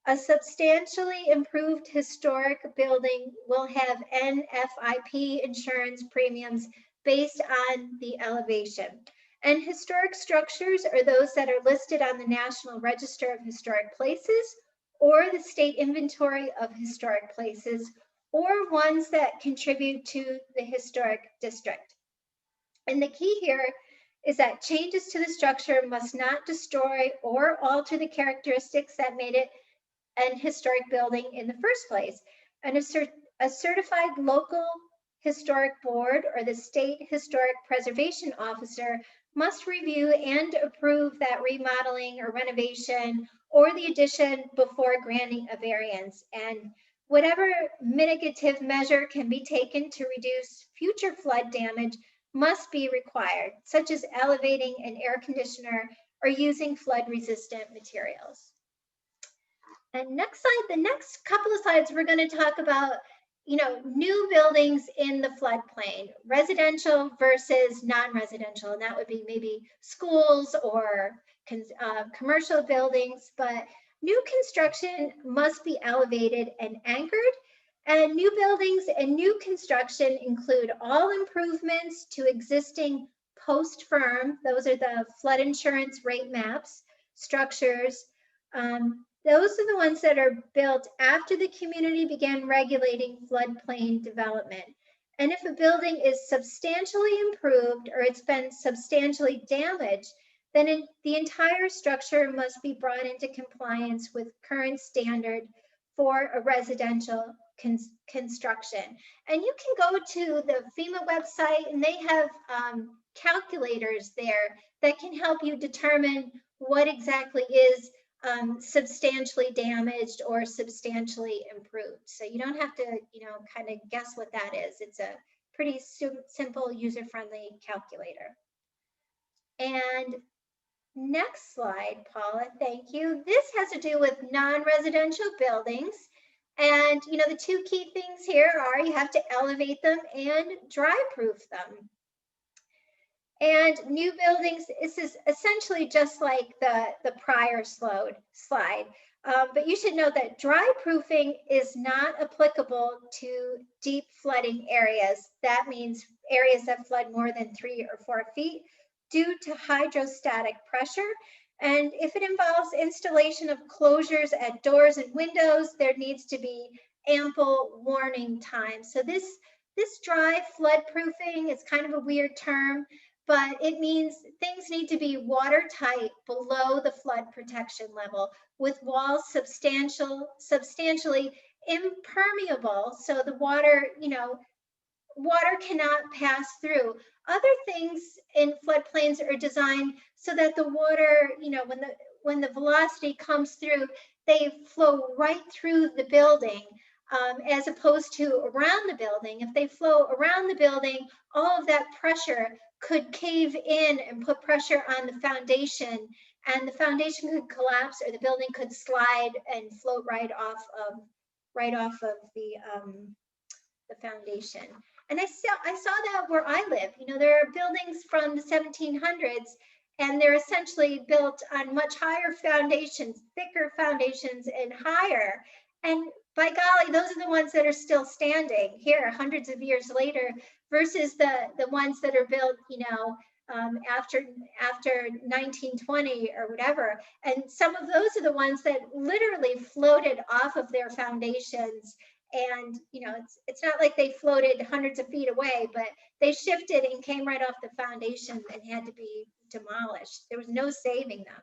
A substantially improved historic building will have NFIP insurance premiums based on the elevation. And historic structures are those that are listed on the National Register of Historic Places or the State Inventory of Historic Places, or ones that contribute to the historic district. And the key here is that changes to the structure must not destroy or alter the characteristics that made it an historic building in the first place. And a certified local historic board or the state historic preservation officer must review and approve that remodeling or renovation or the addition before granting a variance. And whatever mitigative measure can be taken to reduce future flood damage must be required, such as elevating an air conditioner or using flood resistant materials. And next slide, the next couple of slides, we're going to talk about, new buildings in the floodplain, residential versus non-residential. And that would be maybe schools or commercial buildings, but new construction must be elevated and anchored. And new buildings and new construction include all improvements to existing post-firm, those are the flood insurance rate maps, structures. Those are the ones that are built after the community began regulating floodplain development. And if a building is substantially improved or it's been substantially damaged, then the entire structure must be brought into compliance with current standard for a residential construction. And you can go to the FEMA website, and they have calculators there that can help you determine what exactly is substantially damaged or substantially improved. So you don't have to, kind of guess what that is. It's a pretty simple, user-friendly calculator. And next slide, Paula, thank you. This has to do with non-residential buildings. And, the two key things here are you have to elevate them and dry-proof them. And new buildings, this is essentially just like the prior slide. But you should know that dry proofing is not applicable to deep flooding areas. That means areas that flood more than 3 or 4 feet due to hydrostatic pressure. And if it involves installation of closures at doors and windows, there needs to be ample warning time. So this dry flood proofing is kind of a weird term, but it means things need to be watertight below the flood protection level with walls substantially impermeable, so the water, water cannot pass through. Other things in floodplains are designed so that the water, when the velocity comes through, they flow right through the building. As opposed to around the building. If they flow around the building, all of that pressure could cave in and put pressure on the foundation, and the foundation could collapse, or the building could slide and float right off of the foundation. And I saw that where I live. There are buildings from the 1700s, and they're essentially built on much higher foundations, thicker foundations, and higher. And by golly, those are the ones that are still standing here hundreds of years later versus the ones that are built, after 1920 or whatever. And some of those are the ones that literally floated off of their foundations. And, it's not like they floated hundreds of feet away, but they shifted and came right off the foundation and had to be demolished. There was no saving them.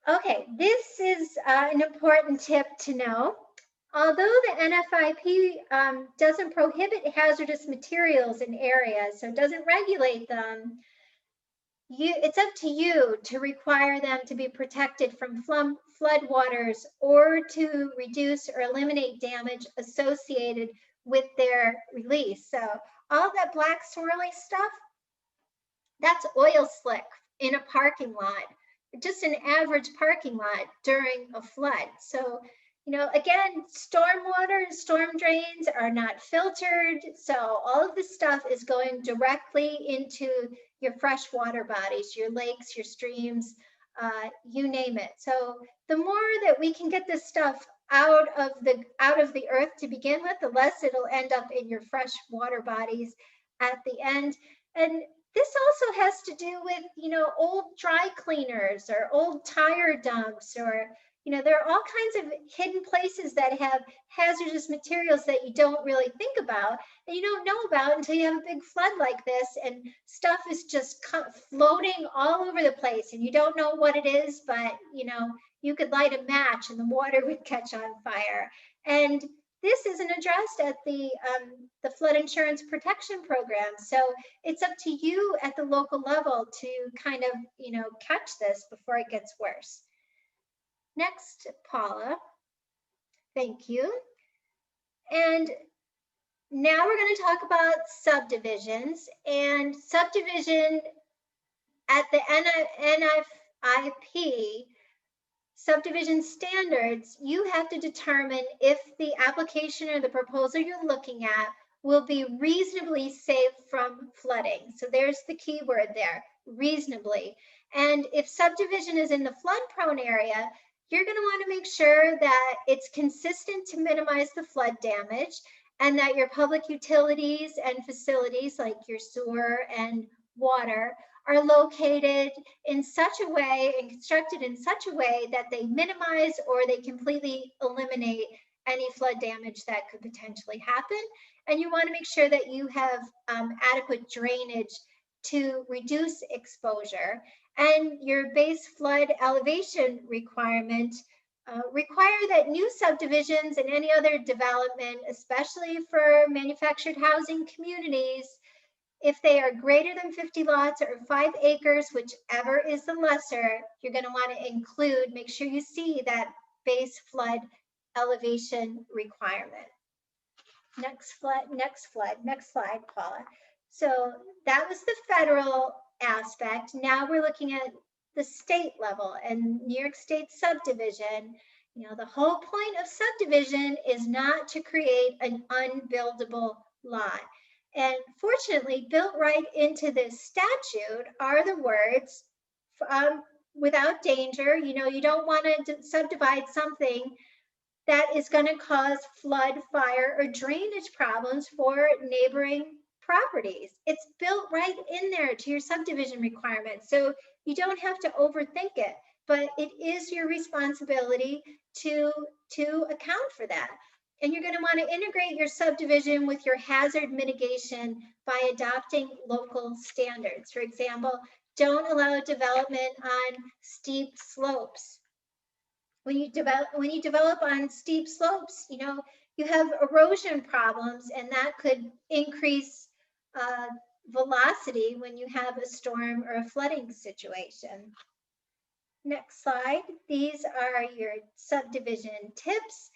Okay, this is an important tip to know. Although the NFIP doesn't prohibit hazardous materials in areas, so it doesn't regulate them, it's up to you to require them to be protected from floodwaters or to reduce or eliminate damage associated with their release. So all that black swirly stuff, that's oil slick in a parking lot. Just an average parking lot during a flood. So, again, stormwater and storm drains are not filtered. So all of this stuff is going directly into your freshwater bodies, your lakes, your streams, you name it. So the more that we can get this stuff out of the earth to begin with, the less it'll end up in your freshwater bodies at the end. And this also has to do with, old dry cleaners or old tire dumps, or, there are all kinds of hidden places that have hazardous materials that you don't really think about and you don't know about until you have a big flood like this, and stuff is just floating all over the place and you don't know what it is, but, you could light a match and the water would catch on fire. And this isn't addressed at the flood insurance protection program. So it's up to you at the local level to kind of, catch this before it gets worse. Next, Paula. Thank you. And now we're going to talk about subdivisions. And subdivision at the NFIP, subdivision standards, you have to determine if the application or the proposal you're looking at will be reasonably safe from flooding. So there's the key word there, reasonably. And if subdivision is in the flood-prone area, you're going to want to make sure that it's consistent to minimize the flood damage, and that your public utilities and facilities like your sewer and water are located in such a way and constructed in such a way that they minimize or they completely eliminate any flood damage that could potentially happen. And you want to make sure that you have adequate drainage to reduce exposure, and your base flood elevation requirement require that new subdivisions and any other development, especially for manufactured housing communities, if they are greater than 50 lots or 5 acres, whichever is the lesser, you're going to want to include, make sure you see that base flood elevation requirement. Next slide, Paula. So that was the federal aspect. Now we're looking at the state level and New York State subdivision. You know, the whole point of subdivision is not to create an unbuildable lot. And fortunately, built right into this statute are the words, without danger. You know, you don't want to subdivide something that is going to cause flood, fire, or drainage problems for neighboring properties. It's built right in there to your subdivision requirements. So you don't have to overthink it, but it is your responsibility to account for that. And you're going to want to integrate your subdivision with your hazard mitigation by adopting local standards. For example, don't allow development on steep slopes. When you develop on steep slopes, you know, you have erosion problems, and that could increase velocity when you have a storm or a flooding situation. Next slide. These are your subdivision tips.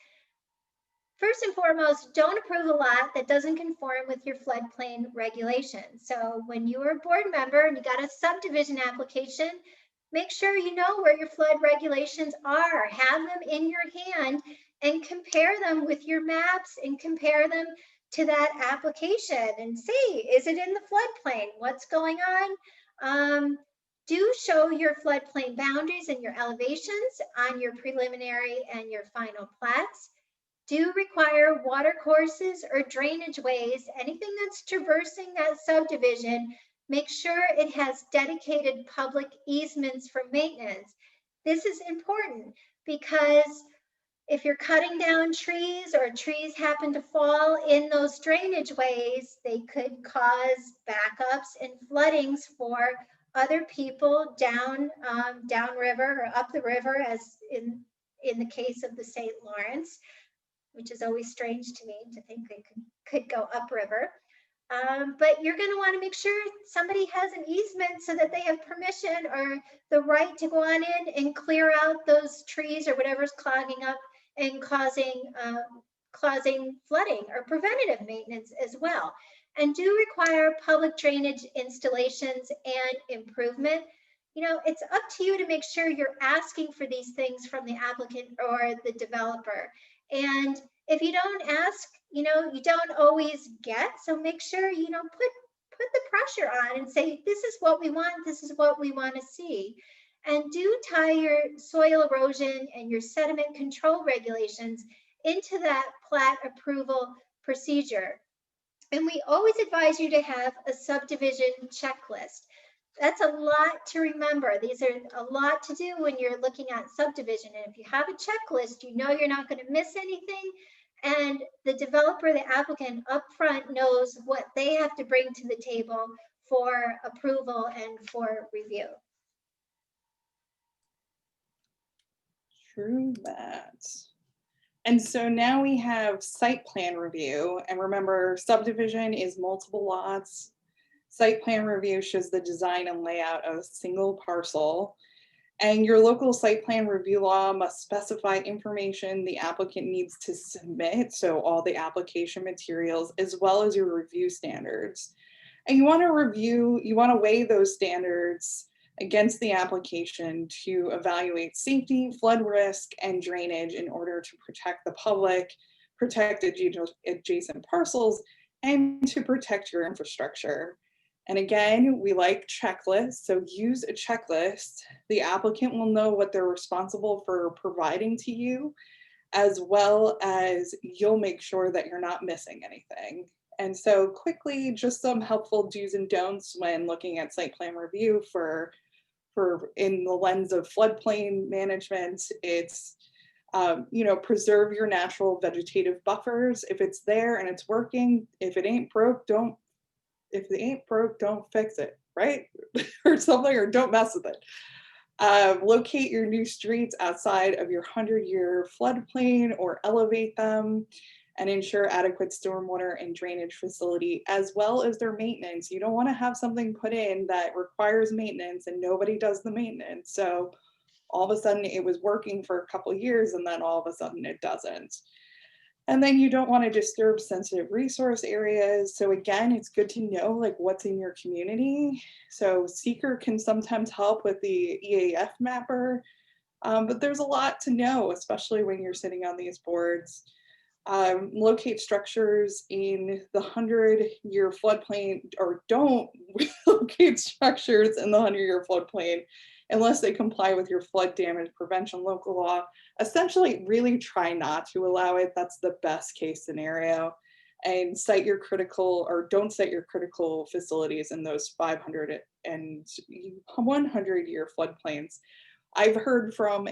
First and foremost, don't approve a lot that doesn't conform with your floodplain regulations. So when you are a board member and you got a subdivision application, make sure you know where your flood regulations are. Have them in your hand and compare them with your maps and compare them to that application and see, is it in the floodplain? What's going on? Do show your floodplain boundaries and your elevations on your preliminary and your final plats. Do require water courses or drainage ways, anything that's traversing that subdivision. Make sure it has dedicated public easements for maintenance. This is important because if you're cutting down trees or trees happen to fall in those drainage ways, they could cause backups and floodings for other people downriver or up the river, as in the case of the St. Lawrence, which is always strange to me to think they could go upriver. But you're going to want to make sure somebody has an easement so that they have permission or the right to go on in and clear out those trees or whatever's clogging up and causing flooding, or preventative maintenance as well. And do require public drainage installations and improvement. You know, it's up to you to make sure you're asking for these things from the applicant or the developer. And if you don't ask, you know, you don't always get. So make sure, you know, put the pressure on and say, this is what we want. This is what we want to see. And do tie your soil erosion and your sediment control regulations into that plat approval procedure. And we always advise you to have a subdivision checklist. That's a lot to remember. These are a lot to do when you're looking at subdivision. And if you have a checklist, you know you're not going to miss anything. And the developer, the applicant up front knows what they have to bring to the table for approval and for review. True that. And so now we have site plan review. And remember, subdivision is multiple lots. Site plan review shows the design and layout of a single parcel. And your local site plan review law must specify information the applicant needs to submit, so all the application materials, as well as your review standards. And you want to weigh those standards against the application to evaluate safety, flood risk, and drainage in order to protect the public, protect adjacent parcels, and to protect your infrastructure. And again, we like checklists, so use a checklist. The applicant will know what they're responsible for providing to you, as well as you'll make sure that you're not missing anything. And so quickly, just some helpful do's and don'ts when looking at site plan review for in the lens of floodplain management. It's preserve your natural vegetative buffers. If it's there and it's working, if it ain't broke, don't if it ain't broke, don't fix it, right? Or something, or don't mess with it. Locate your new streets outside of your 100-year floodplain or elevate them, and ensure adequate stormwater and drainage facility, as well as their maintenance. You don't want to have something put in that requires maintenance and nobody does the maintenance. So all of a sudden it was working for a couple of years and then all of a sudden it doesn't. And then you don't want to disturb sensitive resource areas. So again, it's good to know like what's in your community. So Seeker can sometimes help with the EAF mapper, but there's a lot to know, especially when you're sitting on these boards. Locate structures in the 100-year floodplain, or don't locate structures in the 100-year floodplain unless they comply with your flood damage prevention local law. Essentially, really try not to allow it. That's the best case scenario. And cite your critical, or don't cite your critical facilities in those 500 and 100-year floodplains. I've heard from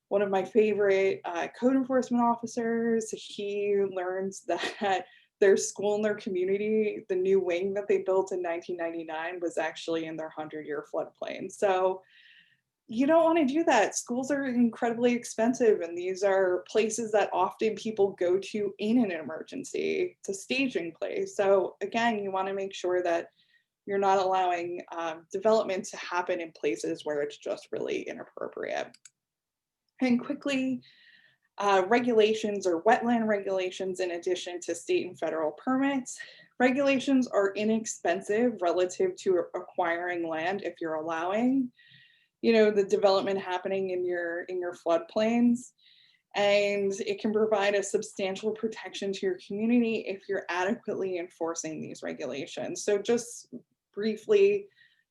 one of my favorite code enforcement officers. He learns that their school in their community, the new wing that they built in 1999, was actually in their 100-year floodplain. So you don't want to do that. Schools are incredibly expensive, and these are places that often people go to in an emergency. It's a staging place. So again, you want to make sure that you're not allowing development to happen in places where it's just really inappropriate. And quickly, regulations or wetland regulations in addition to state and federal permits. Regulations are inexpensive relative to acquiring land if you're allowing, the development happening in your floodplains. And it can provide a substantial protection to your community if you're adequately enforcing these regulations. So just briefly,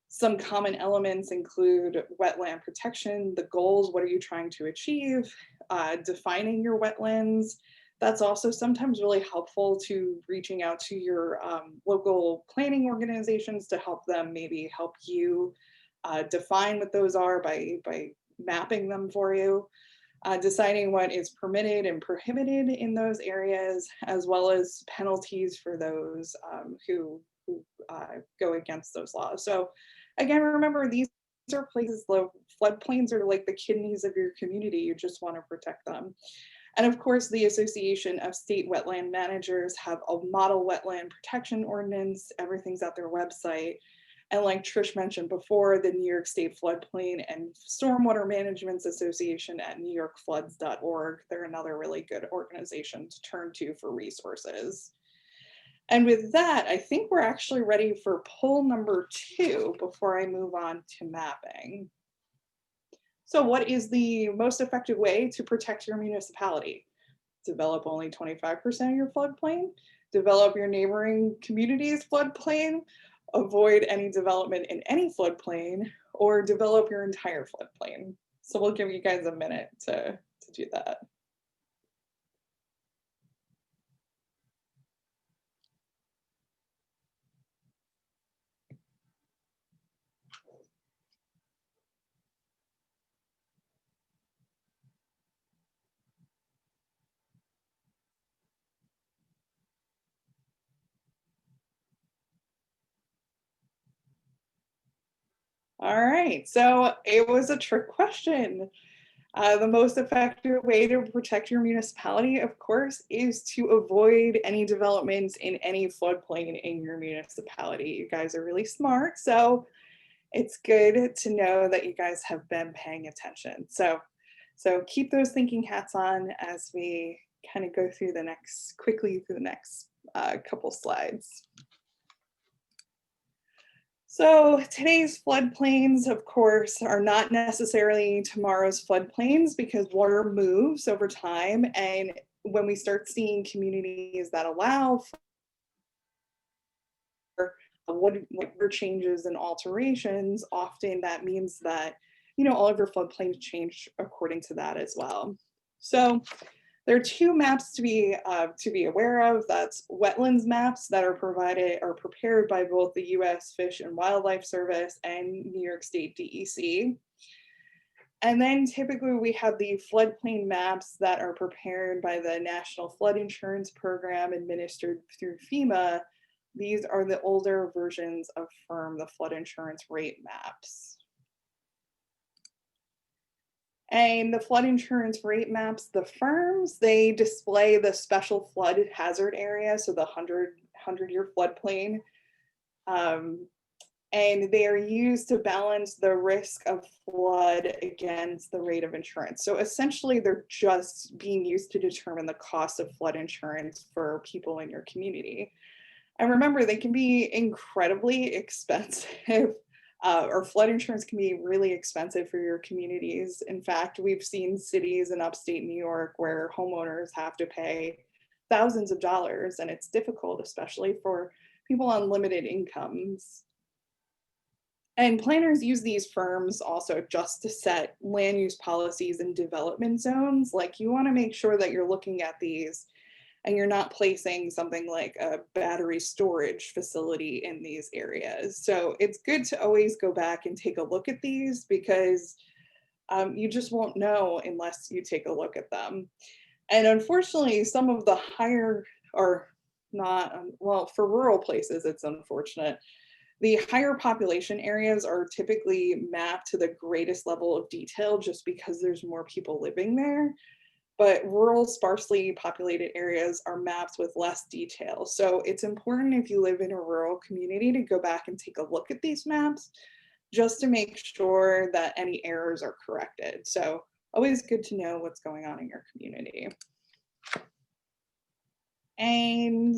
some common elements include wetland protection, the goals, what are you trying to achieve, defining your wetlands. That's also sometimes really helpful to reaching out to your local planning organizations to help them maybe help you define what those are by mapping them for you. Deciding what is permitted and prohibited in those areas, as well as penalties for those who go against those laws. So again, remember, these are places, floodplains are like the kidneys of your community. You just want to protect them. And of course, the Association of State Wetland Managers have a model wetland protection ordinance. Everything's at their website. And like Trish mentioned before, the New York State Floodplain and Stormwater Management Association at newyorkfloods.org. They're another really good organization to turn to for resources. And with that, I think we're actually ready for poll number 2 before I move on to mapping. So what is the most effective way to protect your municipality? Develop only 25% of your floodplain? Develop your neighboring community's floodplain? Avoid any development in any floodplain, or develop your entire floodplain? So we'll give you guys a minute to do that. All right, so it was a trick question. The most effective way to protect your municipality, of course, is to avoid any developments in any floodplain in your municipality. You guys are really smart, so it's good to know that you guys have been paying attention. So keep those thinking hats on as we kind of go through quickly through the next couple slides. So today's floodplains, of course, are not necessarily tomorrow's floodplains because water moves over time. And when we start seeing communities that allow for water changes and alterations, often that means that, all of your floodplains change according to that as well. So there are 2 maps to be aware of. That's wetlands maps that are prepared by both the U.S. Fish and Wildlife Service and New York State DEC. And then typically we have the floodplain maps that are prepared by the National Flood Insurance Program administered through FEMA These are the older versions of FIRM, the flood insurance rate maps. And the flood insurance rate maps, the firms, they display the special flood hazard area, so the 100-year floodplain. And they are used to balance the risk of flood against the rate of insurance. So essentially, they're just being used to determine the cost of flood insurance for people in your community. And remember, they can be incredibly expensive. Or flood insurance can be really expensive for your communities. In fact, we've seen cities in upstate New York where homeowners have to pay thousands of dollars, and it's difficult, especially for people on limited incomes. And planners use these firms also just to set land use policies and development zones. Like, you want to make sure that you're looking at these and you're not placing something like a battery storage facility in these areas. So it's good to always go back and take a look at these, because you just won't know unless you take a look at them. And unfortunately, some of the higher, or not, well, for rural places, it's unfortunate. The higher population areas are typically mapped to the greatest level of detail just because there's more people living there. But rural, sparsely populated areas are mapped with less detail. So it's important, if you live in a rural community, to go back and take a look at these maps just to make sure that any errors are corrected. So always good to know what's going on in your community. And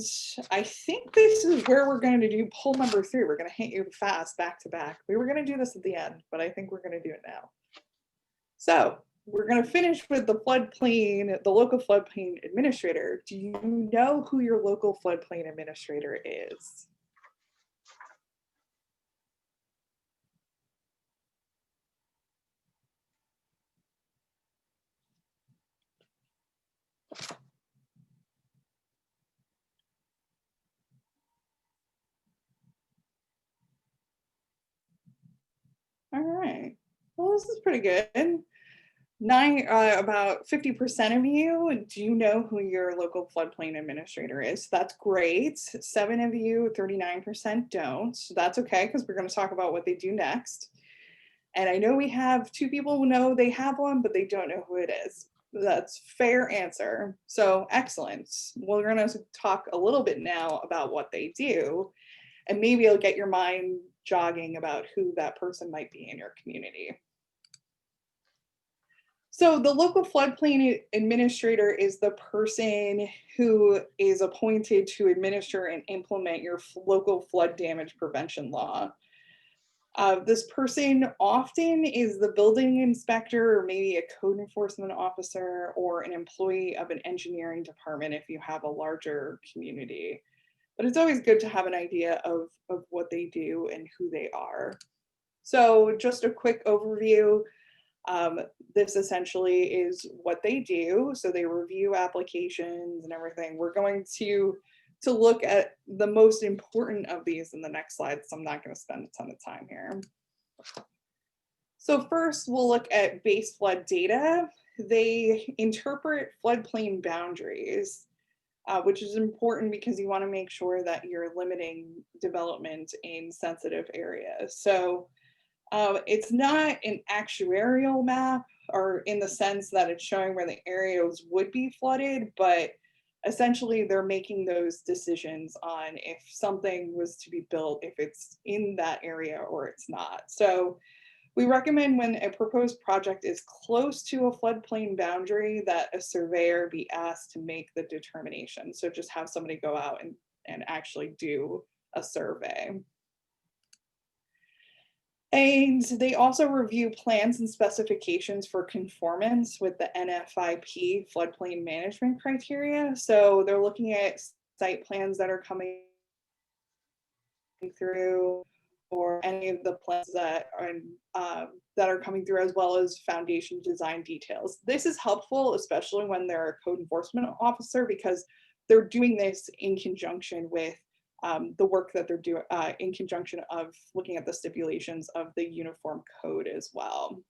I think this is where we're going to do poll number 3. We're going to hit you fast back to back. We were going to do this at the end, but I think we're going to do it now. So we're going to finish with the floodplain, the local floodplain administrator. Do you know who your local floodplain administrator is? All right. Well, this is pretty good. About 50% of you do know who your local floodplain administrator is. That's great. 7 of you, 39% don't. So that's okay, because we're going to talk about what they do next. And I know we have 2 people who know they have one, but they don't know who it is. That's fair answer. So excellent. We're going to talk a little bit now about what they do, and maybe it'll get your mind jogging about who that person might be in your community. So the local floodplain administrator is the person who is appointed to administer and implement your local flood damage prevention law. This person often is the building inspector, or maybe a code enforcement officer, or an employee of an engineering department if you have a larger community. But it's always good to have an idea of what they do and who they are. So just a quick overview. This essentially is what they do. So they review applications and everything. We're going to look at the most important of these in the next slide, so I'm not going to spend a ton of time here. So first, we'll look at base flood data. They interpret floodplain boundaries, which is important because you want to make sure that you're limiting development in sensitive areas. So it's not an actuarial map, or in the sense that it's showing where the areas would be flooded, but essentially they're making those decisions on if something was to be built, if it's in that area or it's not. So we recommend, when a proposed project is close to a floodplain boundary, that a surveyor be asked to make the determination. So just have somebody go out and actually do a survey. And they also review plans and specifications for conformance with the NFIP floodplain management criteria. So they're looking at site plans that are coming through, or any of the plans that are coming through, as well as foundation design details. This is helpful, especially when they're a code enforcement officer, because they're doing this in conjunction with the work that they're doing, in conjunction of looking at the stipulations of the uniform code as well.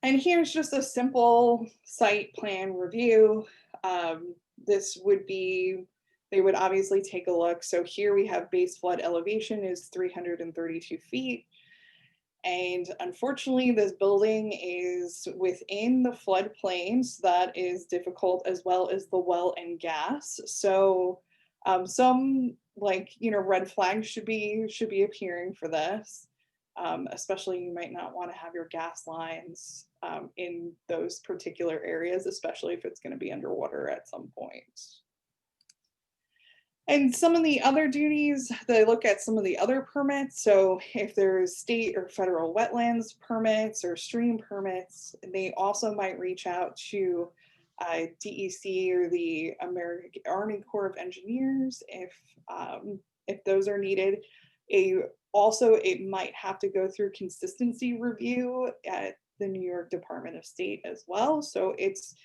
And here's just a simple site plan review. This would be they would obviously take a look. So here we have base flood elevation is 332 feet. And unfortunately, this building is within the floodplain, so that is difficult, as well as the well and gas. So some red flags should be appearing for this. Especially you might not want to have your gas lines in those particular areas, especially if it's going to be underwater at some point. And some of the other duties, they look at some of the other permits. So if there's state or federal wetlands permits or stream permits, they also might reach out to DEC or the American Army Corps of Engineers if those are needed. Also, it might have to go through consistency review at the New York Department of State as well. So it's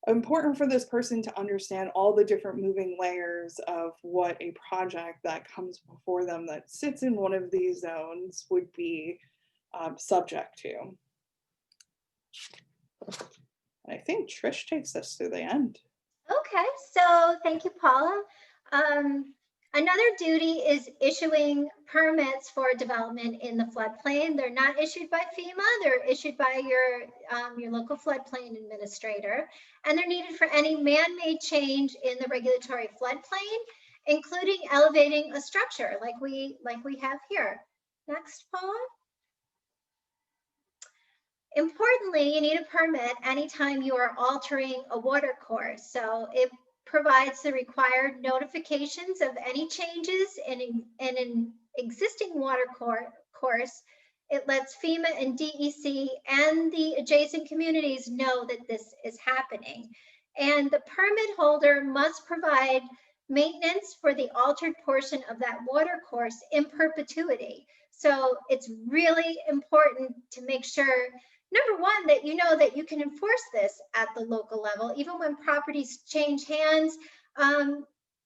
important for this person to understand all the different moving layers of what a project that comes before them that sits in one of these zones would be subject to. And I think Trish takes us to the end. Okay, so thank you, Paula. Another duty is issuing permits for development in the floodplain. They're not issued by FEMA, they're issued by your local floodplain administrator, and they're needed for any man-made change in the regulatory floodplain, including elevating a structure like we have here. Next, Paula. Importantly, you need a permit anytime you are altering a water course. So it provides the required notifications of any changes in an existing water course. It lets FEMA and DEC and the adjacent communities know that this is happening. And the permit holder must provide maintenance for the altered portion of that water course in perpetuity. So it's really important to make sure, number one, that you know that you can enforce this at the local level, even when properties change hands,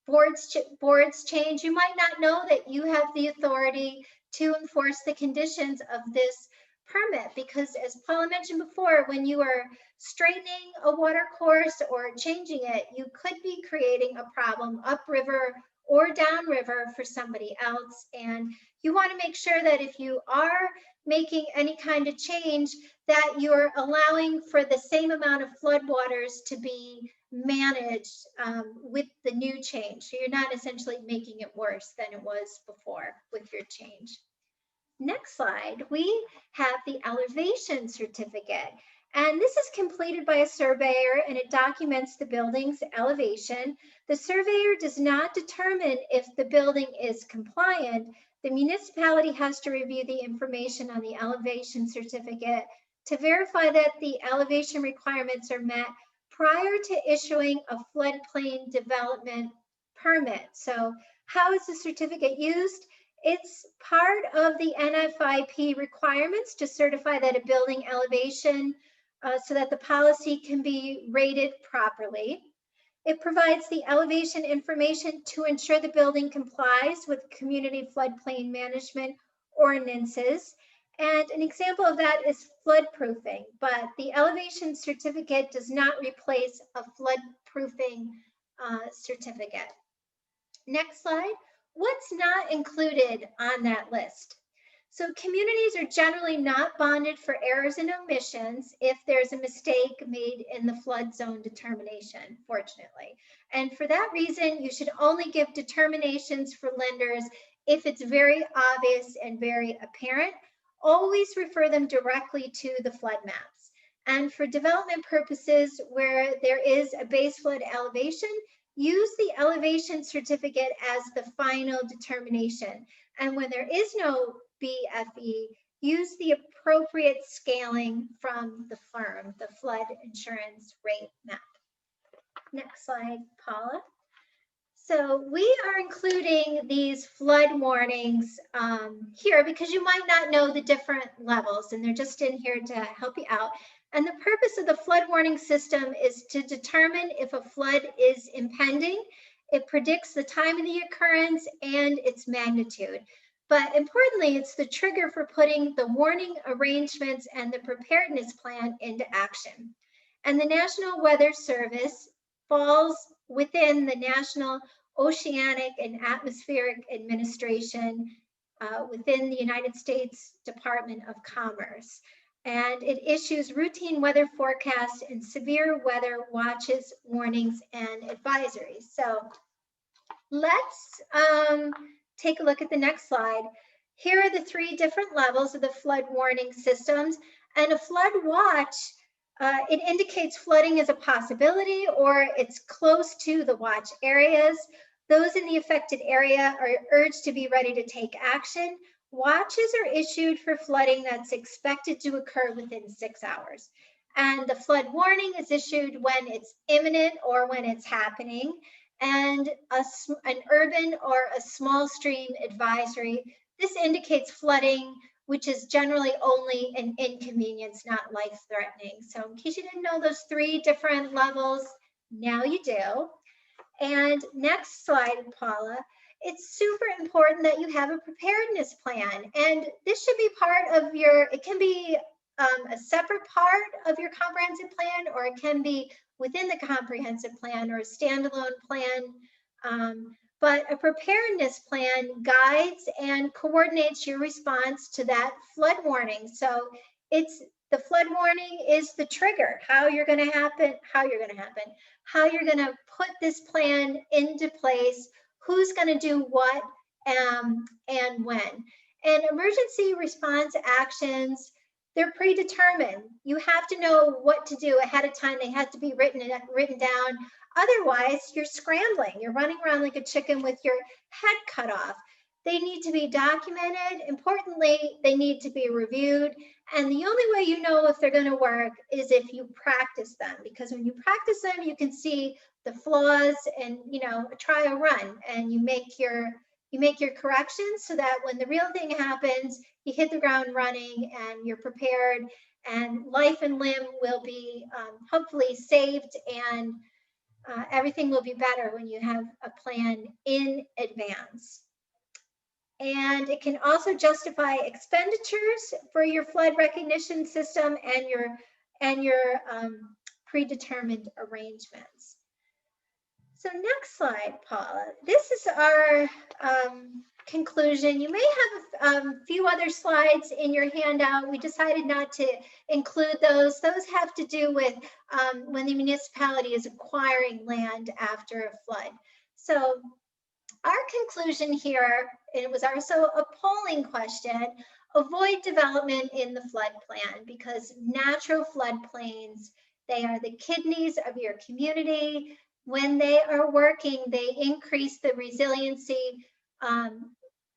boards change. You might not know that you have the authority to enforce the conditions of this permit, because as Paula mentioned before, when you are straightening a water course or changing it, you could be creating a problem upriver or downriver for somebody else. And you want to make sure that if you are making any kind of change, that you're allowing for the same amount of floodwaters to be managed with the new change. So you're not essentially making it worse than it was before with your change. Next slide, we have the elevation certificate. And this is completed by a surveyor, and it documents the building's elevation. The surveyor does not determine if the building is compliant. The municipality has to review the information on the elevation certificate to verify that the elevation requirements are met prior to issuing a floodplain development permit. So how is the certificate used? It's part of the NFIP requirements to certify that a building elevation so that the policy can be rated properly. It provides the elevation information to ensure the building complies with community floodplain management ordinances. And an example of that is floodproofing, but the elevation certificate does not replace a floodproofing certificate. Next slide. What's not included on that list? So communities are generally not bonded for errors and omissions if there's a mistake made in the flood zone determination, fortunately. And for that reason, you should only give determinations for lenders if it's very obvious and very apparent. Always refer them directly to the flood maps. And for development purposes where there is a base flood elevation, use the elevation certificate as the final determination. And when there is no BFE, use the appropriate scaling from the FIRM, the Flood Insurance Rate Map. Next slide, Paula. So we are including these flood warnings here because you might not know the different levels, and they're just in here to help you out. And the purpose of the flood warning system is to determine if a flood is impending. It predicts the time of the occurrence and its magnitude. But importantly, it's the trigger for putting the warning arrangements and the preparedness plan into action. And the National Weather Service falls within the National Oceanic and Atmospheric Administration within the United States Department of Commerce. And it issues routine weather forecasts and severe weather watches, warnings, and advisories. So let's take a look at the next slide. Here are the 3 different levels of the flood warning systems. And a flood watch, it indicates flooding is a possibility or it's close to the watch areas. Those in the affected area are urged to be ready to take action. Watches are issued for flooding that's expected to occur within 6 hours. And the flood warning is issued when it's imminent or when it's happening. And an urban or a small stream advisory. This indicates flooding, which is generally only an inconvenience, not life-threatening. So in case you didn't know those 3 different levels, now you do. And next slide, Paula. It's super important that you have a preparedness plan. And this should be part of your, it can be a separate part of your comprehensive plan, or it can be within the comprehensive plan or a standalone plan. But a preparedness plan guides and coordinates your response to that flood warning. So it's the flood warning is the trigger, how you're going to put this plan into place, who's going to do what, and when. And emergency response actions, they're predetermined. You have to know what to do ahead of time. They have to be written down. Otherwise, you're scrambling. You're running around like a chicken with your head cut off. They need to be documented. Importantly, they need to be reviewed. And the only way you know if they're going to work is if you practice them, because when you practice them, you can see the flaws and, try a run, and you make your corrections so that when the real thing happens, you hit the ground running and you're prepared, and life and limb will be hopefully saved, and everything will be better when you have a plan in advance. And it can also justify expenditures for your flood recognition system and your predetermined arrangements. So next slide, Paula. This is our conclusion. You may have a few other slides in your handout. We decided not to include those. Those have to do with when the municipality is acquiring land after a flood. So our conclusion here, and it was also a polling question, avoid development in the flood plan, because natural floodplains, they are the kidneys of your community. When they are working, they increase the resiliency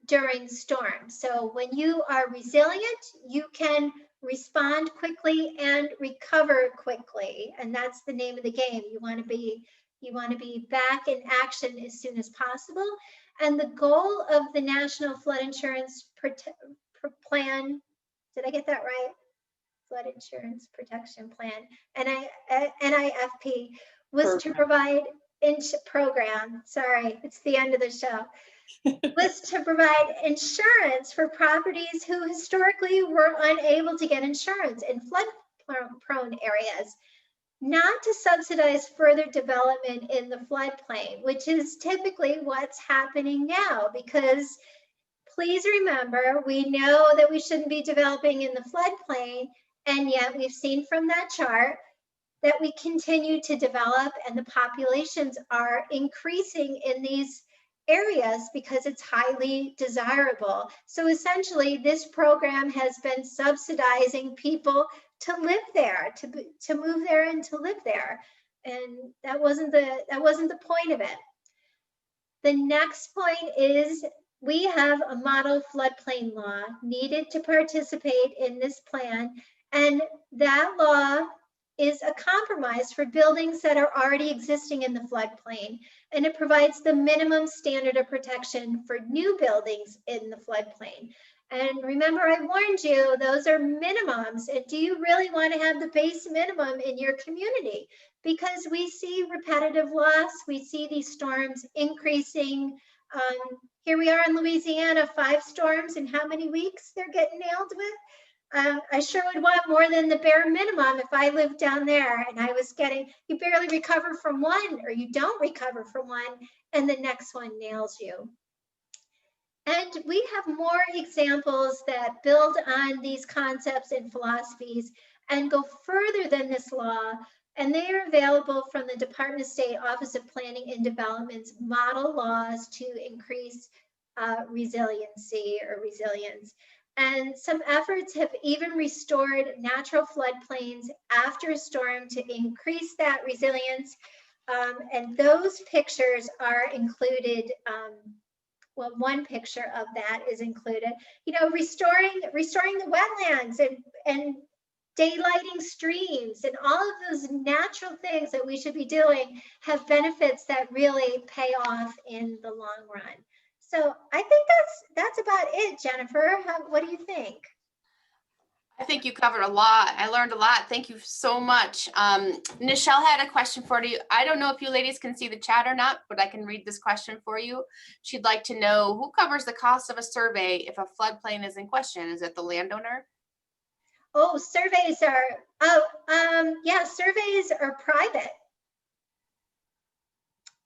during storms. So when you are resilient, you can respond quickly and recover quickly. And that's the name of the game. You want to be back in action as soon as possible. And the goal of the National Flood Insurance Plan, did I get that right? Flood Insurance Protection Plan, NIFP, was to provide program. Sorry, it's the end of the show. Was to provide insurance for properties who historically were unable to get insurance in flood-prone areas, not to subsidize further development in the floodplain, which is typically what's happening now. Because please remember, we know that we shouldn't be developing in the floodplain, and yet we've seen from that chart that we continue to develop, and the populations are increasing in these areas because it's highly desirable. So essentially, this program has been subsidizing people to live there, to move there and to live there. And that wasn't the point of it. The next point is we have a model floodplain law needed to participate in this plan, and that law is a compromise for buildings that are already existing in the floodplain, and it provides the minimum standard of protection for new buildings in the floodplain. And remember, I warned you, those are minimums. And do you really want to have the base minimum in your community? Because we see repetitive loss, we see these storms increasing. Here we are in Louisiana, 5 storms in how many weeks they're getting nailed with? I sure would want more than the bare minimum if I lived down there and I was getting, you barely recover from one, or you don't recover from one, and the next one nails you. And we have more examples that build on these concepts and philosophies and go further than this law. And they are available from the Department of State Office of Planning and Development's model laws to increase resiliency or resilience. And some efforts have even restored natural floodplains after a storm to increase that resilience. And those pictures are included. Well, one picture of that is included. You know, restoring the wetlands and daylighting streams and all of those natural things that we should be doing have benefits that really pay off in the long run. So I think that's about it, Jennifer. What do you think? I think you covered a lot. I learned a lot. Thank you so much. Nichelle had a question for you. I don't know if you ladies can see the chat or not, but I can read this question for you. She'd like to know who covers the cost of a survey if a floodplain is in question. Is it the landowner? Oh, surveys are, yeah, surveys are private.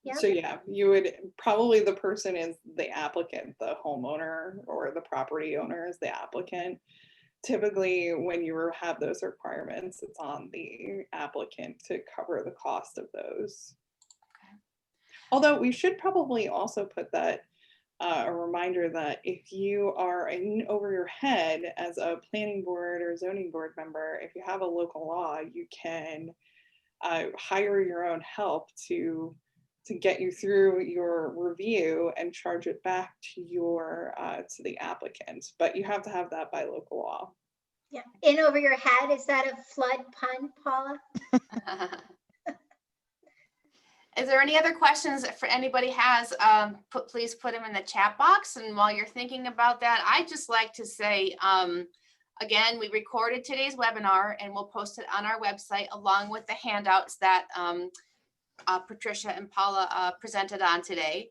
Yeah. So yeah, you would probably, the person is the applicant, the homeowner, or the property owner is the applicant. Typically, when you have those requirements, it's on the applicant to cover the cost of those. Okay. Although we should probably also put that a reminder that if you are in over your head as a planning board or zoning board member, if you have a local law, you can hire your own help to get you through your review and charge it back to your to the applicant. But you have to have that by local law. Yeah, in over your head. Is that a flood pun, Paula? Is there any other questions for anybody has? Please put them in the chat box. And while you're thinking about that, I'd just like to say, again, we recorded today's webinar and we'll post it on our website along with the handouts that Patricia and Paula presented on today.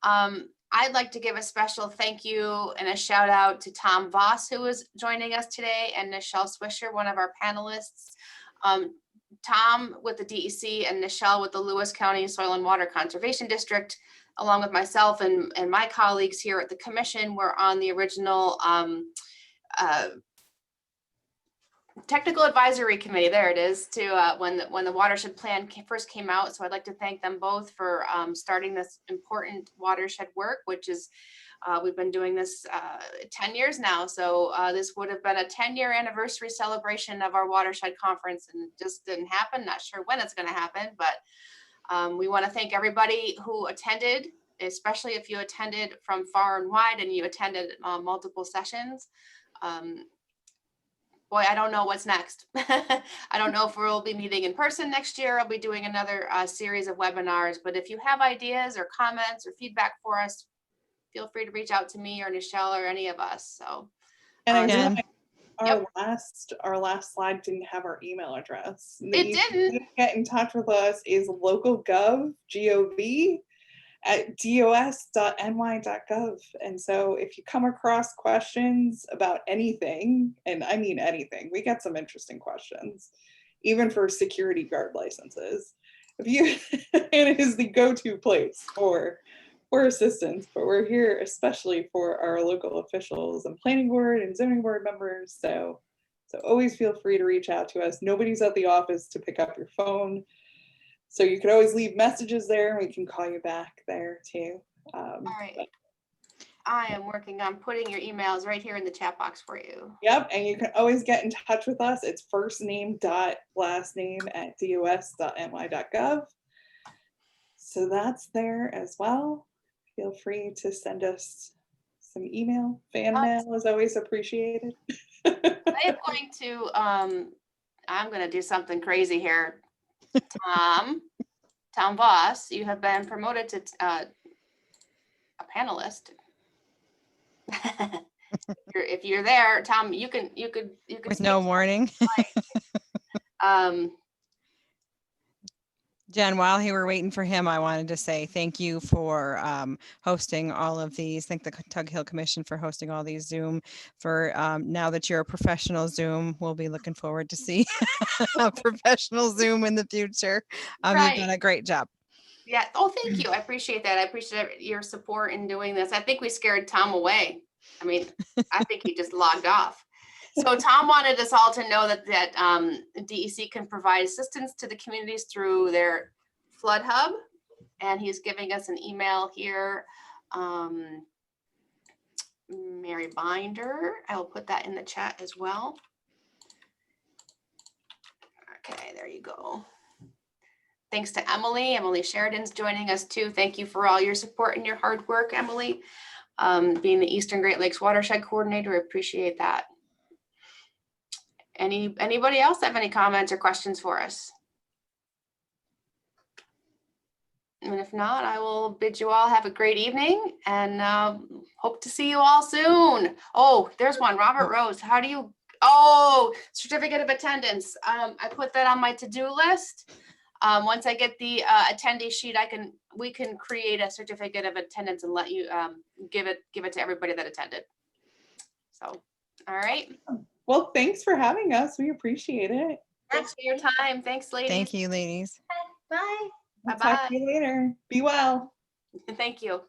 I'd like to give a special thank you and a shout out to Tom Voss, who is joining us today, and Nichelle Swisher, one of our panelists. Tom with the DEC and Nichelle with the Lewis County Soil and Water Conservation District, along with myself and my colleagues here at the Commission, were on the original Technical Advisory Committee, there it is, to when the watershed plan first came out. So I'd like to thank them both for starting this important watershed work, which is, we've been doing this 10 years now. So this would have been a 10-year anniversary celebration of our watershed conference, and it just didn't happen. Not sure when it's going to happen, but we want to thank everybody who attended, especially if you attended from far and wide and you attended multiple sessions. Boy, I don't know what's next. I don't know if we'll be meeting in person next year. I'll be doing another series of webinars, but if you have ideas or comments or feedback for us, feel free to reach out to me or Nichelle or any of us. So, and I realized our last slide didn't have our email address. It didn't. Get in touch with us is localgov, G-O-V, at dos.ny.gov. And so if you come across questions about anything, and I mean anything, we get some interesting questions, even for security guard licenses. If you, it is the go-to place for assistance, but we're here especially for our local officials and planning board and zoning board members. So always feel free to reach out to us. Nobody's at the office to pick up your phone. So you could always leave messages there and we can call you back there too. All right. I am working on putting your emails right here in the chat box for you. Yep. And you can always get in touch with us. It's first name dot last name at dos.ny.gov. So that's there as well. Feel free to send us some email. Fan mail is always appreciated. I am going to, I'm going to do something crazy here. Tom Voss, you have been promoted to a panelist. If you're there, Tom, you can with no warning. Jen, while you were waiting for him, I wanted to say thank you for hosting all of these. Thank the Tug Hill Commission for hosting all these Zoom. For now that you're a professional Zoom, we'll be looking forward to see a professional Zoom in the future. You've Right. done a great job. Yeah. Oh, thank you. I appreciate that. I appreciate your support in doing this. I think we scared Tom away. I mean, I think he just logged off. So Tom wanted us all to know that DEC can provide assistance to the communities through their flood hub. And he's giving us an email here. Mary Binder, I will put that in the chat as well. Okay, there you go. Thanks to Emily. Emily Sheridan's joining us too. Thank you for all your support and your hard work, Emily. Being the Eastern Great Lakes Watershed Coordinator, I appreciate that. Anybody else have any comments or questions for us? And if not, I will bid you all have a great evening and hope to see you all soon. Oh, there's one, Robert Rose. How do you, oh, certificate of attendance. I put that on my to-do list. Once I get the attendee sheet, we can create a certificate of attendance and let you give it to everybody that attended. So, all right. Well, thanks for having us. We appreciate it. Thanks for your time. Thanks, ladies. Thank you, ladies. Bye. We'll Bye-bye. talk to you later. Be well. Thank you.